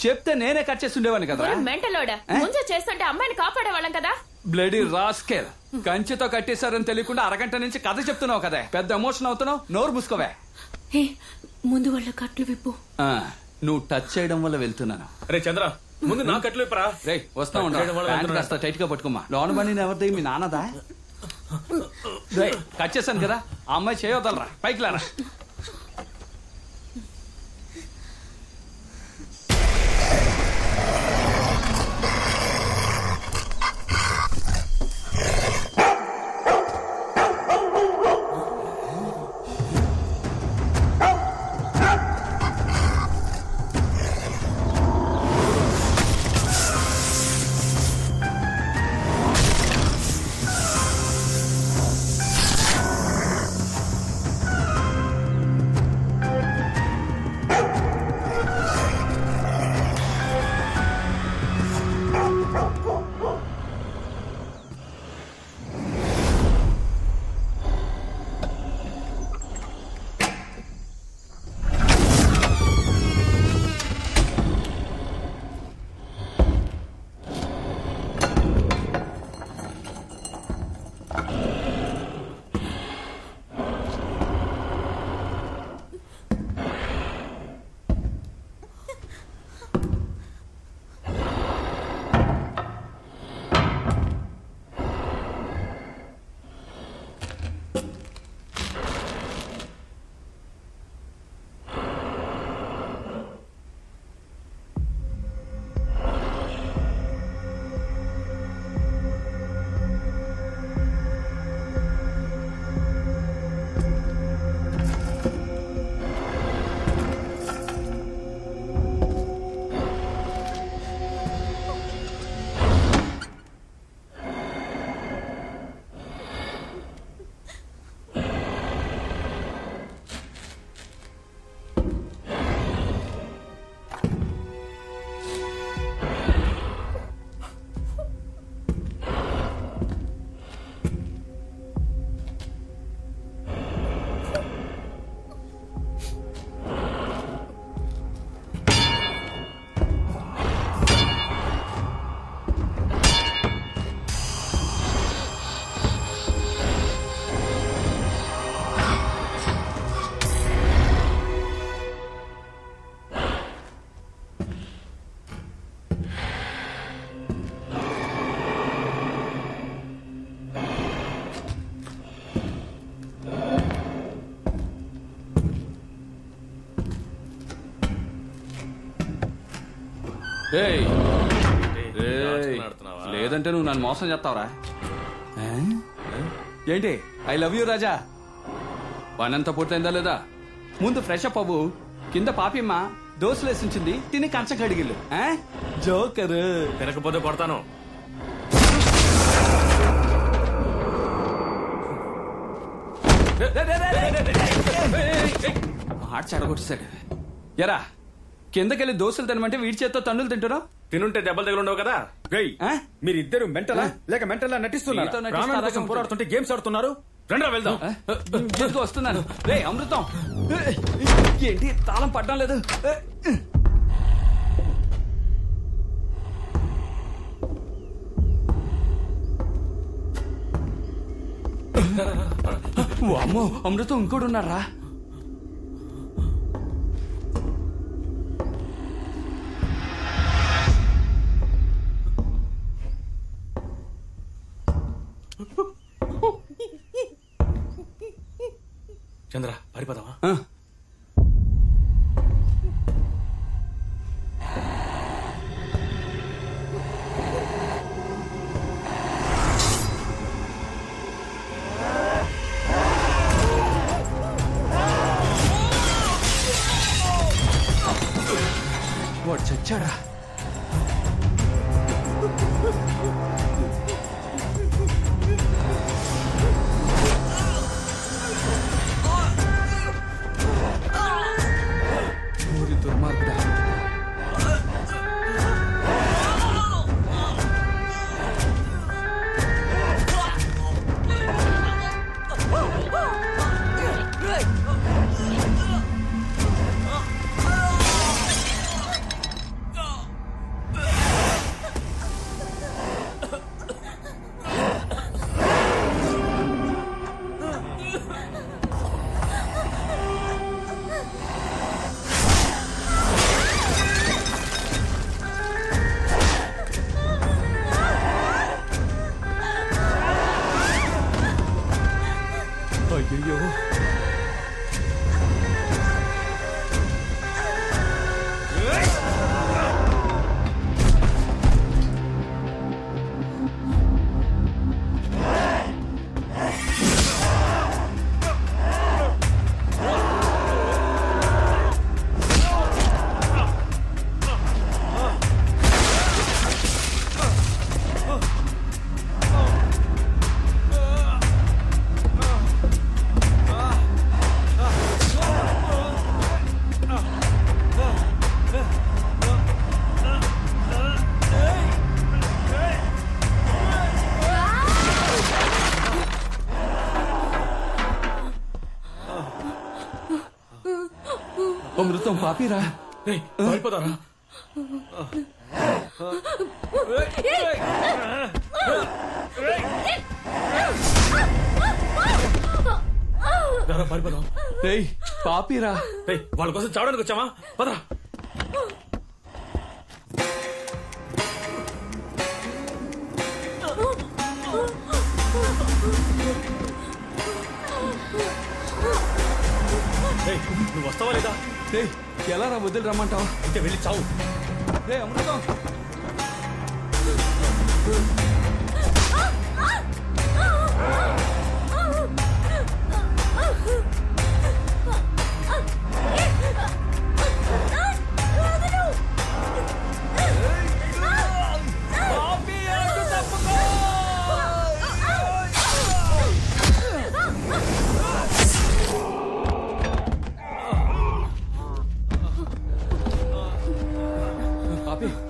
చెప్తే నేనే కట్ చేసి ఉండేవాడిని కదరా. మెంటలోడా ముందు చేస్తుంటే అమ్మాయిని కాపాడేవాళ్ళం కదా. బ్లడీ రాస్కెల్, కంచెతో కట్టేశారని తెలియకుండా అరగంట నుంచి కథ చెప్తున్నావు కదా, పెద్ద ఎమోషన్ అవుతున్నావు. నోరు మూసుకోవే. ముందు వాళ్ళ కట్లు విప్పు. నువ్వు టచ్ చేయడం వల్ల వెళ్తున్నాను. రే చంద్ర, ముందు నా కట్లు విప్పరా. రే వస్తా ఉండు, కాస్త టైట్ గా పట్టుకోమ్మా. లోన బండి ఎవరిది? మీ నాన్నదా? కట్ చేశాను కదా, ఆ అమ్మాయి చేయవదలరా, పైకి లేరా. లేదంటే నువ్వు నన్ను మోసం చేస్తావురా. ఏంటి ఐ లవ్ యూ రాజా? పనంతా పూర్తయిందా లేదా? ముందు ఫ్రెష్ అప్ అవ్వు. కింద పాపిమ్మ దోశలు వేసించింది, తిని కంచ కడిగిల్లు. జోకరు తినకపోతే కొడతాను. మాట చెడగొట్టేశాడు. ఎరా కిందకెళ్ళి దోశలు తినమంటే వీడి చేత్తో తండ్రులు తింటున్నావు. తినుంటే దెబ్బలు దగ్గర ఉండవు కదా. మీరిద్దరు మెంటలా లేక మెంటలా నటిస్తున్నారు? పోరాడుతుంటే గేమ్స్ ఆడుతున్నారు. రండి వెళ్దాం. వస్తున్నాను. రే అమృతం, ఏంటి తాళం పడ్డం లేదు? అమ్మో అమృతం ఇంకోడు ఉన్నారా? చంద్ర పారిపోదామా? వాడు చచ్చాడా? దుర్మార్గుడా, అమృతం పాపిరా వెళ్ళిపోతారా పారిపోదాం. పాపిరా వాళ్ళ కోసం చావడానికి వచ్చామా? పదరా. నువ్వు వస్తావా లేదా? ఎలా రా వదిలి రమ్మంటావా? అయితే వెళ్ళి చావు. అమృతం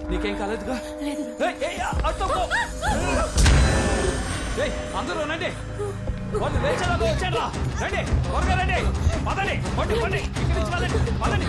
నీకేం కాలేదుగా? అందరూ రండి, వాళ్ళు లేచారా వచ్చారా? రండి త్వరగా రండి, పదండి పండి పండి ఇక్కడి నుంచి పదండి పదండి.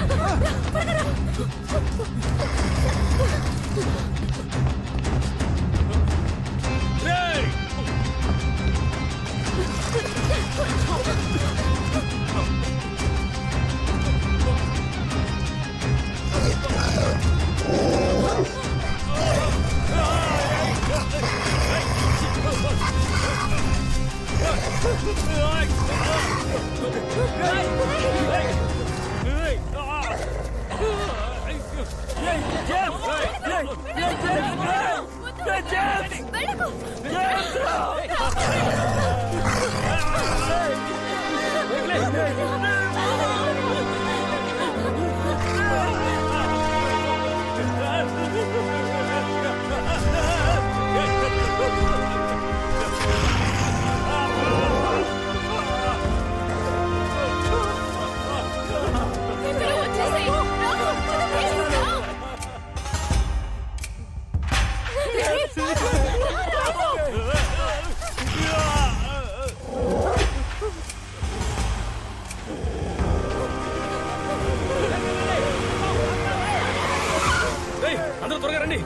అందరూ త్వరగా రండి.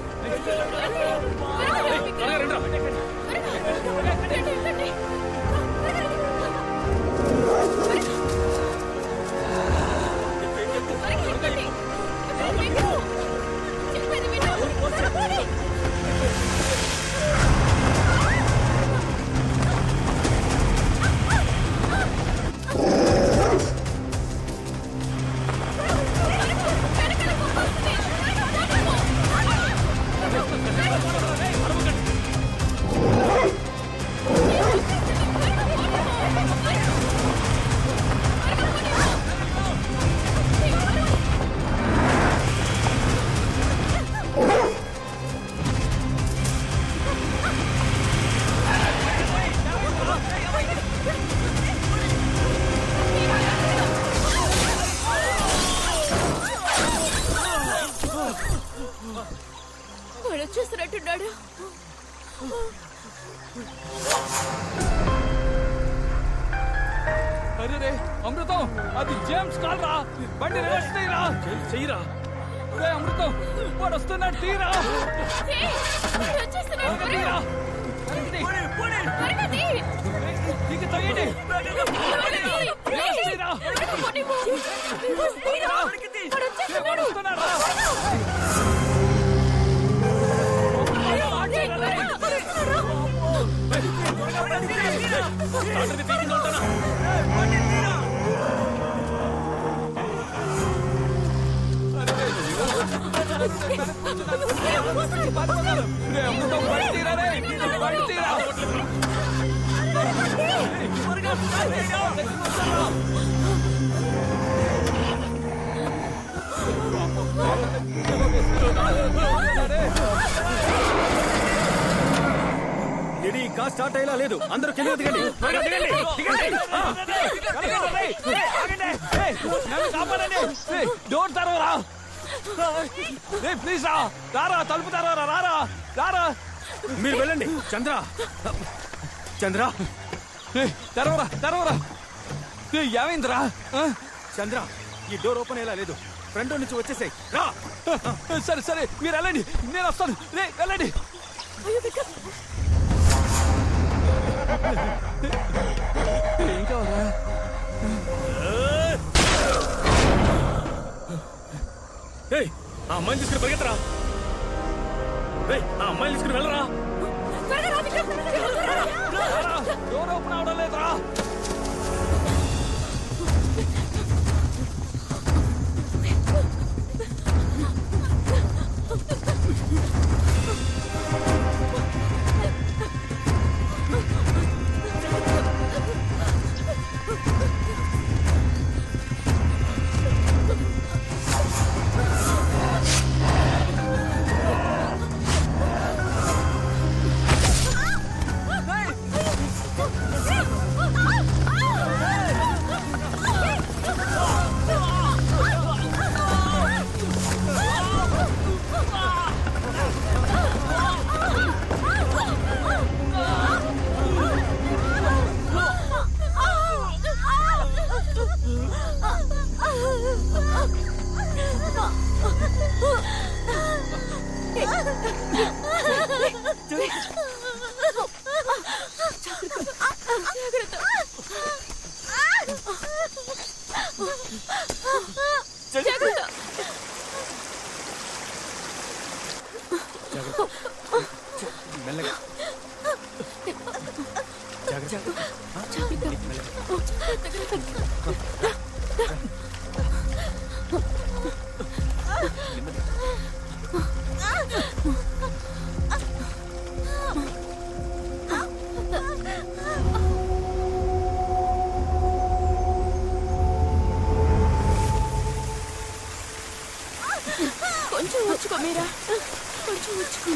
త్వరగా రండి. వాడు వచ్చేసినట్టున్నాడు. అరే అమృతం, అది జేమ్స్ కాల్ రా, బండి రివర్స్ తీరా. చెయ్యరా అమృతం, వాడు వస్తున్నాడు, తీరా. ఉంటానా ఇది ఇంకా స్టార్ట్ అయ్యేలా లేదు. అందరూ కింద దిగండి. డోర్ తరవరా ప్లీజ్ రారా, తలుపు తరవరా, రారా రారా. మీరు వెళ్ళండి. చంద్ర చంద్ర తెరవరా తెరవరా. ఏమైందిరా? చంద్ర ఈ డోర్ ఓపెన్ అయ్యేలా లేదు. ఫ్రంట్ డోర్ నుంచి వచ్చేసాయి. రా. సరే సరే మీరు వెళ్ళండి, నేను వస్తాను. వెళ్ళండి. ఏం కావాలా? ఆ అమ్మాయిని తీసుకుని పరిగెత్తరా. ఆ అమ్మాయిని తీసుకుని వెళ్ళరా. డోర్ ఓపెన్ అవడం లేదురా. కొంచెం వచ్చుకో మీరా, కొంచెం వచ్చుకో.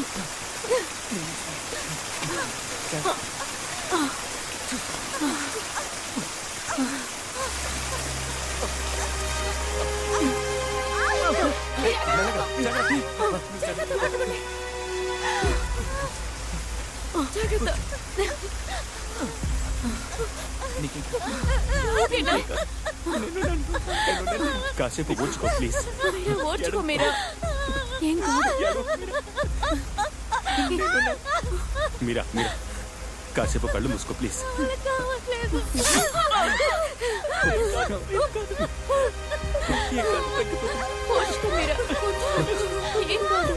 జాగ్రత్త. కాసేపు ఓర్చుకో ప్లీజ్. ఓర్చుకో మీరా, ఏం కాదు. మీరా మీరా కాసేపు కళ్ళు మూసుకో ప్లీజ్. ఓర్చుకో మీరా, ఏం కాదు.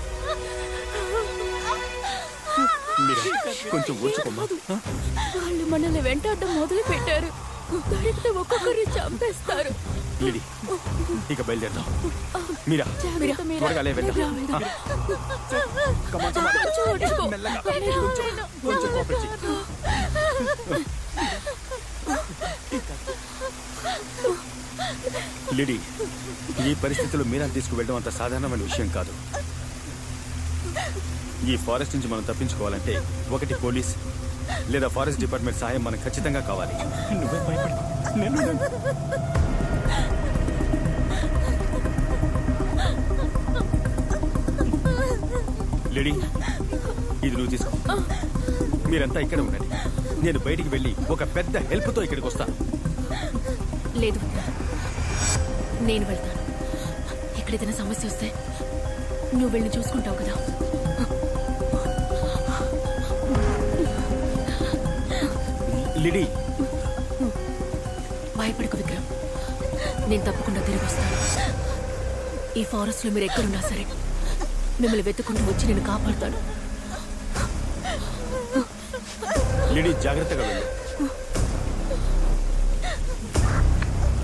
మీరా కొంచెం ఓర్చుకోమ్మా. వాళ్ళు మనల్ని వెంటాడడం మొదలు పెట్టారు. దొరికితే ఒక్కొక్కరిని చంపేస్తారు. లిడి ఇక బయలుదేరదాం. మీరా జాగ్రత్త మీరా. త్వరగా లే వెళ్దాం. కొంచెం ఓర్చుకో. కొంచెం కోపరేట్ చెయ్యి. లిడి ఈ పరిస్థితుల్లో మీరా తీసుకువెళ్ళడం అంత సాధారణమైన విషయం కాదు. ఈ ఫారెస్ట్ నుంచి మనం తప్పించుకోవాలంటే ఒకటి పోలీస్ లేదా ఫారెస్ట్ డిపార్ట్మెంట్ సహాయం మనకు ఖచ్చితంగా కావాలి. నువ్వే భయపడు. లిడి ఇది నువ్వు తీసుకో. మీరంతా ఇక్కడ ఉండండి. నేను బయటికి వెళ్ళి ఒక పెద్ద హెల్ప్తో ఇక్కడికి వస్తాను. లేదు, నేను వెళ్తాను. ఇక్కడ ఏదైనా సమస్య వస్తే నువ్వు వెళ్ళి చూసుకుంటావు కదా. లిడి భయపడకు విక్రమ్, నేను తప్పకుండా తిరిగి వస్తాను. ఈ ఫారెస్ట్ లో మీరు ఎక్కడున్నా సరే మిమ్మల్ని వెతుక్కుంటూ వచ్చి నేను కాపాడుతాను. లిడి జాగ్రత్తగా వెళ్ళు.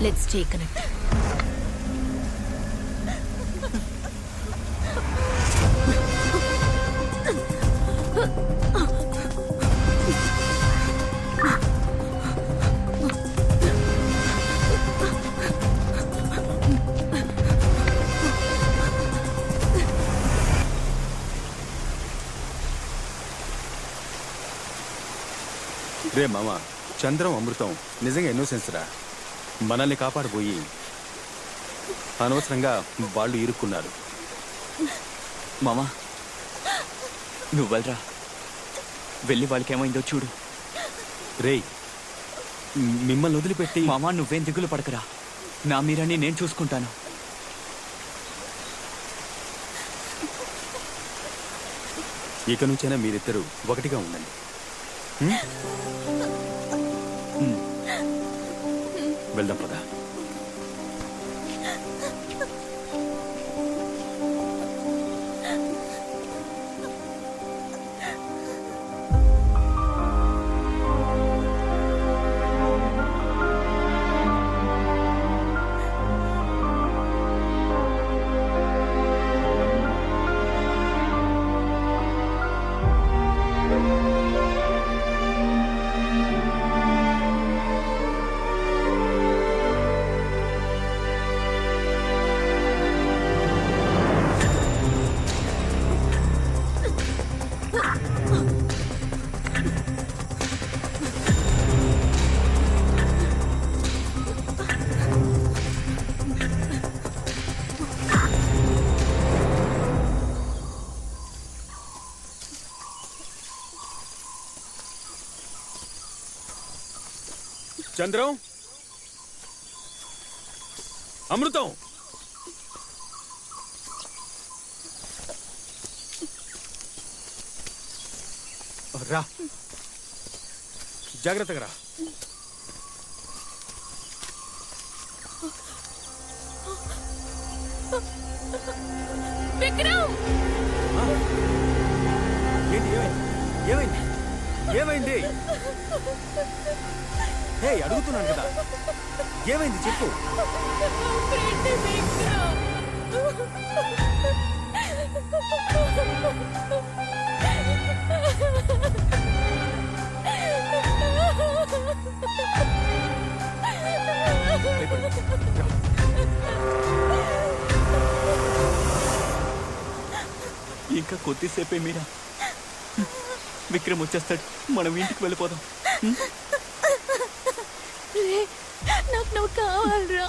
Let's stay connect. రే మామ, చంద్రం అమృతం నిజంగా ఇన్నోసెన్స్ రా. మనల్ని కాపాడబోయి అనవసరంగా వాళ్ళు ఇరుక్కున్నారు. మామా నువ్వు వెళ్ళరా, వెళ్ళి వాళ్ళకేమైందో చూడు. రేయ్, మిమ్మల్ని వదిలిపెట్టి. మామా నువ్వేం దిగులు పడకరా, నా మీరాన్ని నేను చూసుకుంటాను. ఇక నుంచైనా మీరిద్దరూ ఒకటిగా ఉండండి. వెళ్దాం పదా. చంద్రం, అమృతం, రా, జాగ్రత్తగా రా. విక్రమ్! ఏంటి, ఏమైంది? ఏమైంది? హే, అడుగుతున్నాను కదా, ఏమైంది చెప్పు. ఇంకా కొద్దిసేపే మీరా, విక్రమ్ వచ్చేస్తాడు, మనం ఇంటికి వెళ్ళిపోదాం. నాకు నువ్వు కావాలరా,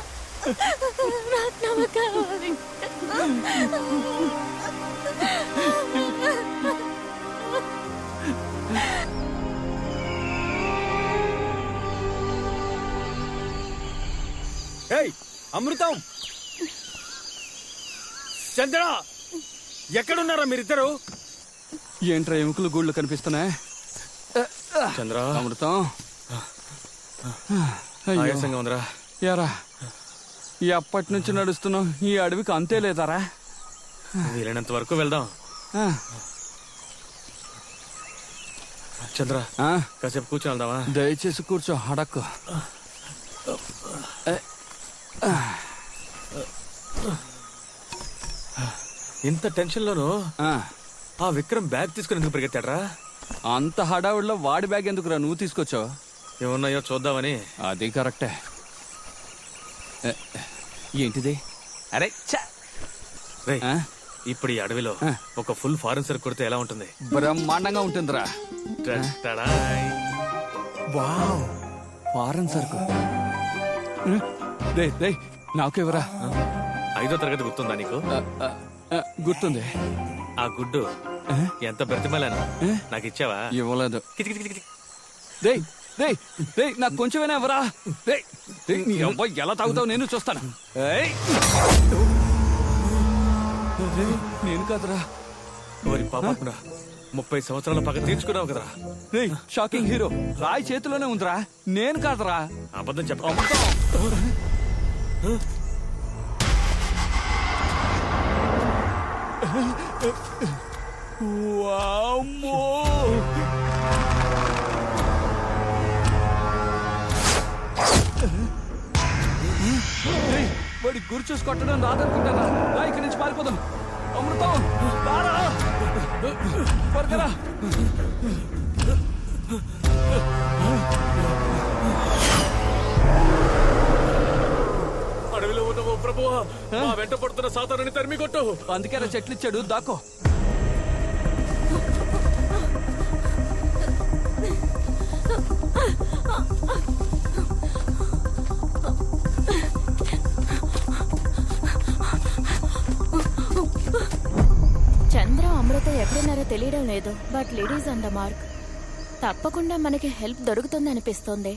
నాకు నువ్వు కావాలి. ఏయ్ అమృతం, చంద్ర, ఎక్కడున్నారా మీరిద్దరు? ఏంట్రా ఎముకలు గూళ్ళు కనిపిస్తున్నాయి? చంద్ర, అమృతం, ఆయాసంగా ఉందిరా. యారా, ఎప్పటి నుంచి నడుస్తున్నావు? ఈ అడవికి అంతే లేదారా? వీలైనంత వరకు వెళ్దాం. చంద్ర, కాసేపు కూర్చొని వెళ్దామా? దయచేసి కూర్చో, అడక్కు. ఇంత టెన్షన్ లోను ఆ విక్రమ్ బ్యాగ్ తీసుకుని ఎందుకు పరిగెత్తాడ్రా? అంత హడావుడిలో వాడి బ్యాగ్ ఎందుకురా నువ్వు తీసుకొచ్చావు? ఏమున్నాయో చూద్దామని. అది కరెక్టే. ఏంటిది? అరే ఇప్పుడు ఈ అడవిలో ఒక ఫుల్ ఫారెన్ సరుకు కొడితే ఎలా ఉంటుంది? బ్రహ్మాండంగా ఉంటుందిరా. వావ్, ఫారెన్ సరుకు. నాకెవరా? 5వ తరగతి గుర్తుందా నీకు? గుర్తుంది. ఆ గుడ్డు ఎంత బ్రతిమలాను నాకు ఇచ్చావా? ఇవ్వలేదు. నాకు కొంచెమైనా ఎవరా? నీ అబ్బాయి ఎలా తాగుతావు నేను చూస్తాను. నేను కాదురా. ఓరి పాపకుడా, 30 సంవత్సరాల పగ తీర్చుకున్నావు కదరా. షాకింగ్ హీరో రాయి చేతిలోనే ఉందిరా, నేను కాదురా. అబద్ధం చెప్ప. వామ్మో, వాడి గురి చూసి కొట్టడం రాదనుకుంటారా? రా ఇక్కడి నుంచి పారిపోదాం. అమృతం రారా, త్వరగా. అడవిలో ఉన్న ఓ ప్రభువా, మా వెంట పడుతున్న సాతానుని తరిమి కొట్టు. అందుకే చెట్లు ఇచ్చాడు, దాకో. చంద్ర అమృత ఎక్కడున్నారో తెలియడం లేదు, but ladies on the mark. తప్పకుండా మనకి హెల్ప్ దొరుకుతుంది అనిపిస్తోంది.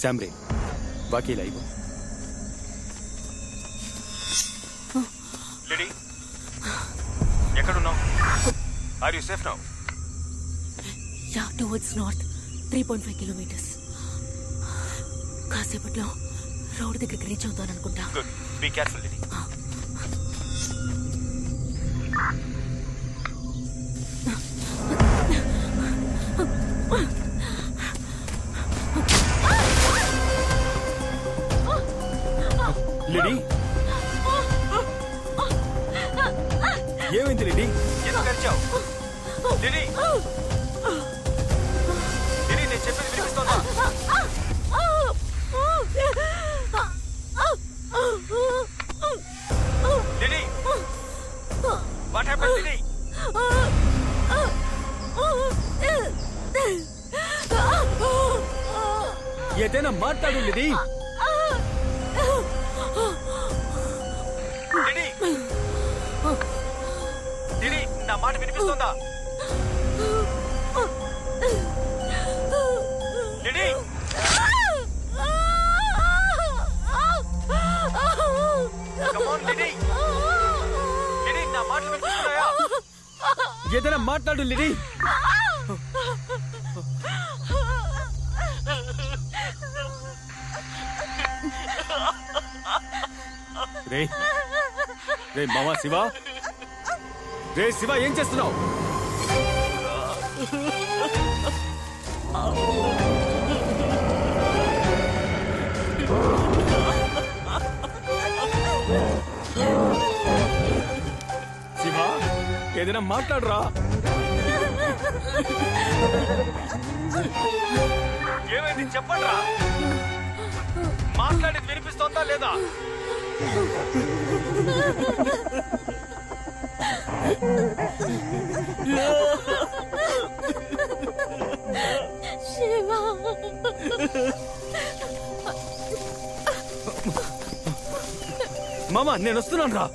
శామ్రీ, బాకీ లైవ్. లేడీ, ఎక్కడున్నావు? Are you safe now? Yeah, towards north 3.5 kilometres. కాసేపట్లో రోడ్ దగ్గరికి రీచ్ అవుతాను అనుకుంటా. Good, be careful lady. Lady, ఏమైంది లేడీ? ఎందుకు అరిచావు? లేడీ, లేడీ, నేను చెప్పేది వినిపిస్తోందా? Lady, what happened lady? ఏదైనా మాట్లాడు లేడీ. లేడీ, లేడీ, నా మాట వినిపిస్తోందా? Lady, come on lady, lady, నా మాటలు వినిపిస్తున్నాయా? ఏదైనా మాట్లాడు లేడీ. రే రే మావా శివ, రే శివ, ఏం చేస్తున్నావు? శివ, ఏదైనా మాట్లాడరా. ఏమైంది చెప్పండి రా. మాట్లాడేది వినిపిస్తోందా లేదా? శివా, మామా, నేను వస్తున్నాను రా.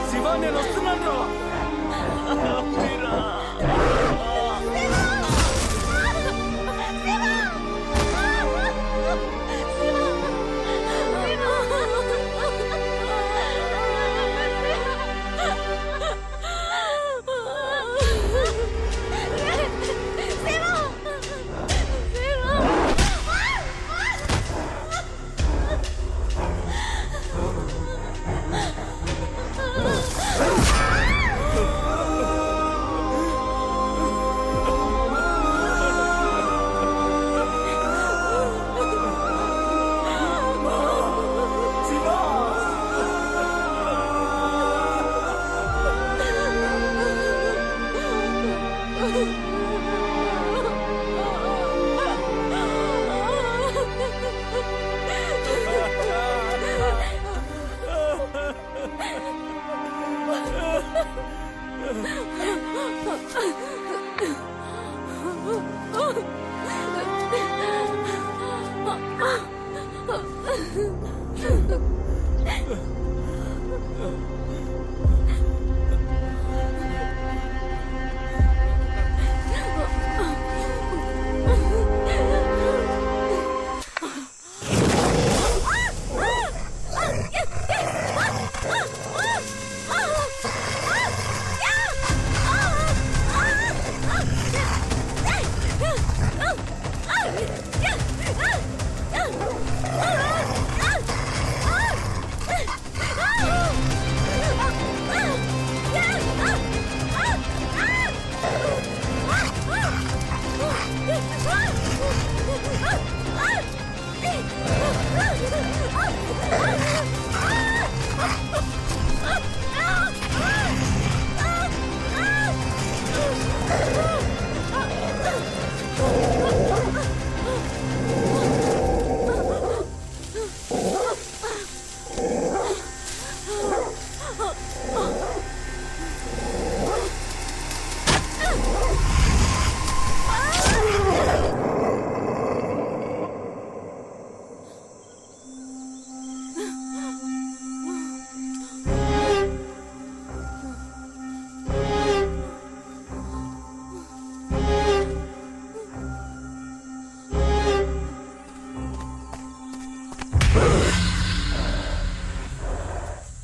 శివ, నేను వస్తున్నాను రా.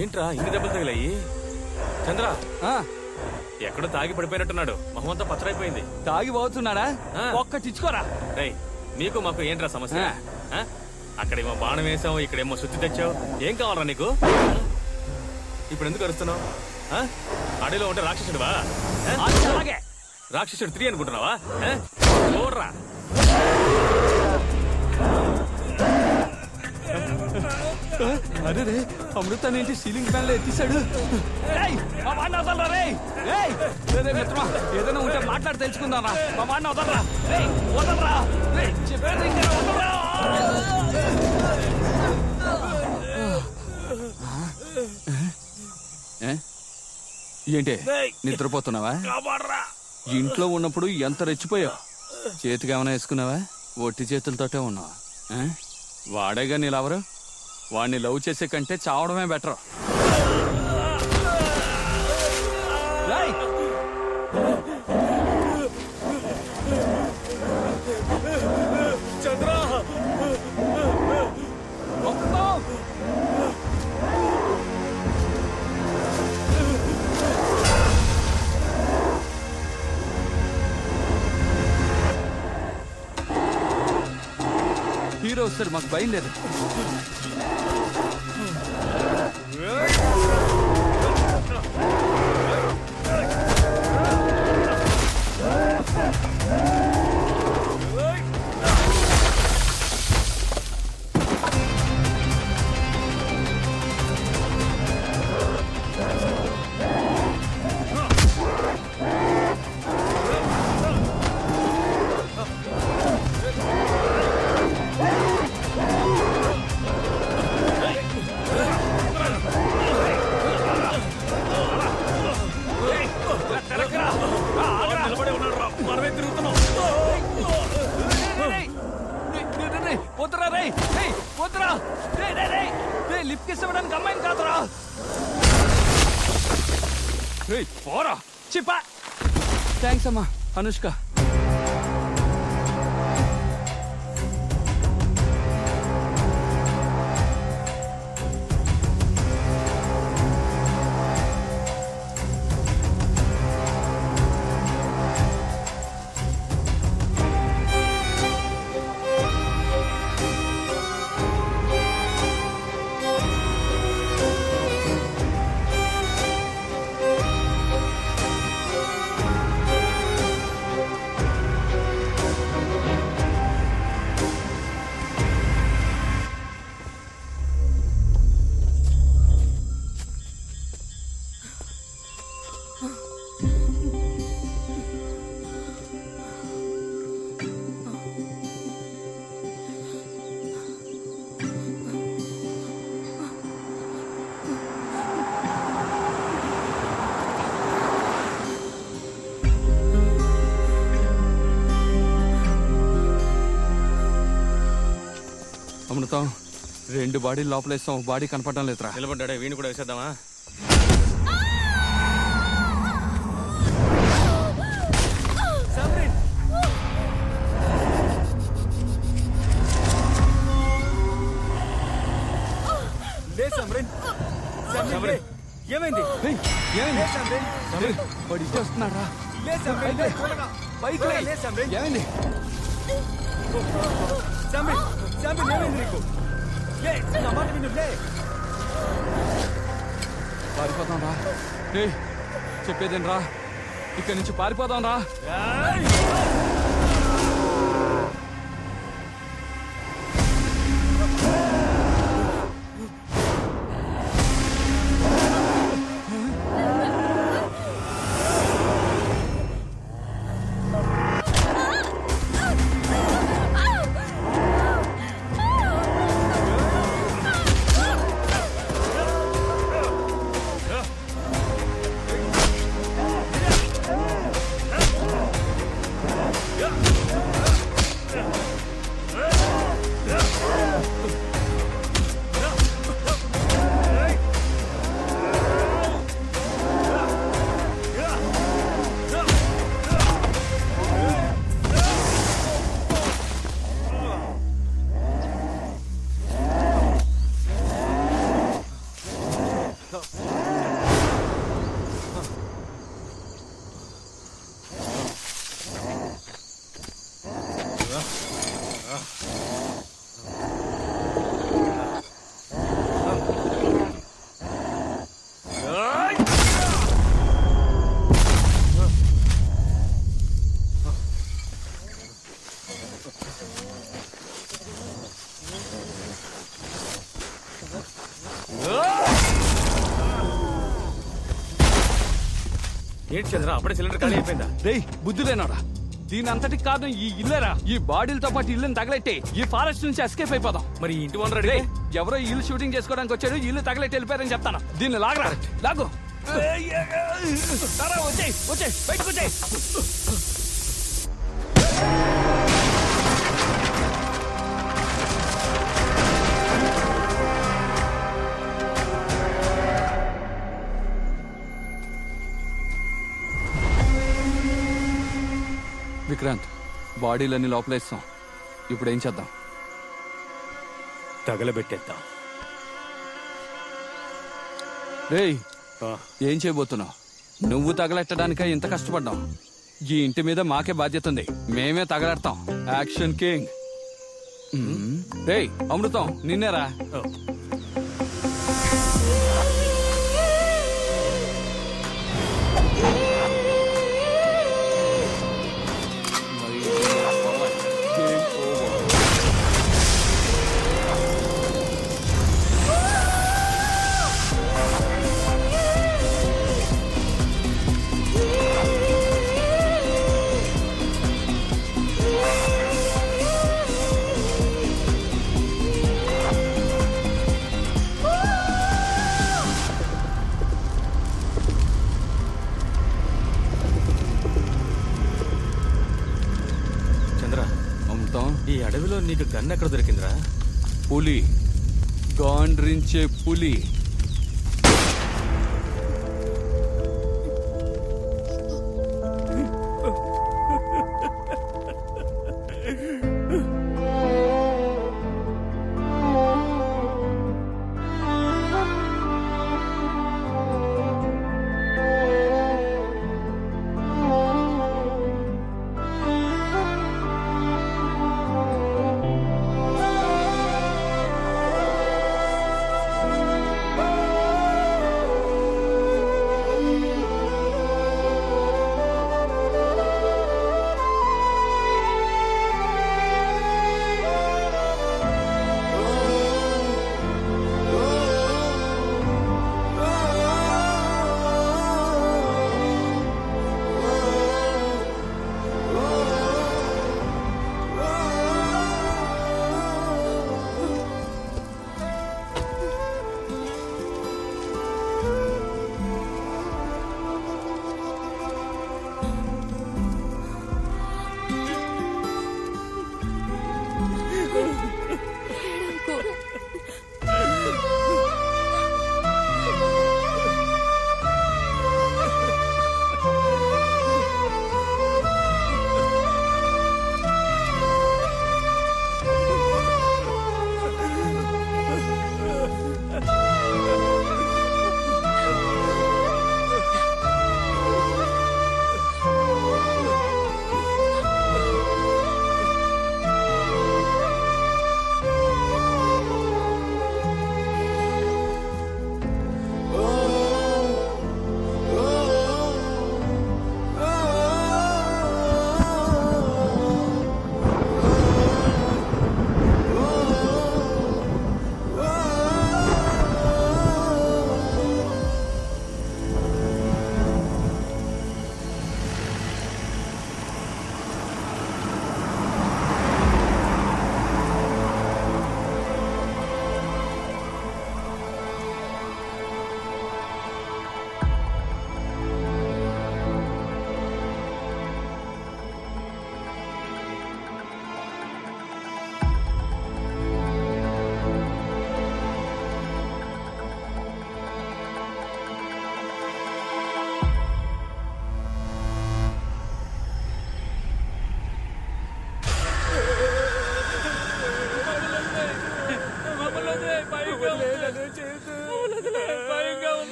ఏంట్రా ఇన్ని దెబ్బలు తగిలాయి? చంద్ర ఎక్కడో తాగి పడిపోయినట్టున్నాడు. మొహమంతా పచ్చరైపోయింది. తాగి పోతున్నాడా? ఒక్కటిచ్చుకోరా. రేయ్, నీకు మాకు ఏంట్రా సమస్య? అక్కడేమో బాణం వేసావు, ఇక్కడేమో సుత్తి తెచ్చావు. ఏం కావాలరా నీకు? ఇప్పుడు ఎందుకు అరుస్తున్నావు? అడవిలో ఉంటే రాక్షసుడివా? రాక్షసుడు 3 అనుకుంటున్నావా? చూడరా. అరే రే, అమృతాన్ని ఏంటి సీలింగ్ ఫ్యాన్ లో ఎత్తిసాడు? మిత్రమా, ఏదైనా ఉంటే మాట్లాడి తెలుసుకుందాం. మా వాడిని వదలరా. వదలరా. చెప్పేది వదలరా. ఏంటి నిద్రపోతున్నావా? ఇంట్లో ఉన్నప్పుడు ఎంత రెచ్చిపోయావు. చేతికి ఏమైనా వేసుకున్నావా? ఒట్టి చేతులతోటే ఉన్నావా? వాడేగా నీ లవరు. వాడిని లవ్ చేసే కంటే చావడమే బెటర్. చంద్ర, హీరో వస్తారు, మాకు భయం లేదు. లిఫ్ట్ ఇవ్వడానికి అమ్మాయిని కాదురా. పోరా చిప్పా. థ్యాంక్స్ అమ్మా అనుష్క. అమృతం, 2 బాడీ లోపలేస్తాం. బాడీ కనపడడం లేదురా. నిలబడ్డాడే, వీణు కూడా వేసేద్దామా? ఏమైంది? వాడు ఇచ్చి వస్తున్నారా? ఏమైంది? పారిపోదాం రా. చెప్పేదేం రా, ఇక్కడి నుంచి పారిపోదాం రా. ఏంటి చంద్ర అప్పుడే సిలిండర్ ఖాళీ అయిపోయిందా? రేయ్ బుద్ధి లేనారా, దీని అంతటికి కారణం ఈ ఇల్లేరా. ఈ బాడీలతో పాటు ఇల్లుని తగలెట్టి ఈ ఫారెస్ట్ నుంచి ఎస్కేప్ అయిపోదాం. మరి ఇంటి ఓనర్ అడిగే ఎవరో ఇల్లు షూటింగ్ చేసుకోవడానికి వచ్చాడు, ఇల్లు తగలెట్టి వెళ్ళిపోయారని చెప్తాను. దీన్ని లాగరా, లాగు. వచ్చేయ్ వచ్చేయ్, బయటకు వచ్చేయ్. విక్రాంత్, బాడీలన్నీ లోపలేస్తాం. ఇప్పుడు ఏం చేద్దాం? తగలబెట్టేద్దాం. రేయ్, ఏం చేయబోతున్నావు? నువ్వు తగలెట్టడానికే ఇంత కష్టపడ్డాం. ఈ ఇంటి మీద మాకే బాధ్యత ఉంది, మేమే తగలెడతాం. Action king. రేయ్ అమృతం, నిన్నేరా. ఈ అడవిలో నీకు గన్ ఎక్కడ దొరికిందిరా? పులి, గాండ్రించే పులి.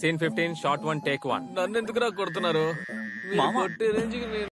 Scene 15, shot 1, take 1. నన్ను ఎందుకురా కొడుతున్నారు? మామ. కొట్టే రేంజ్కి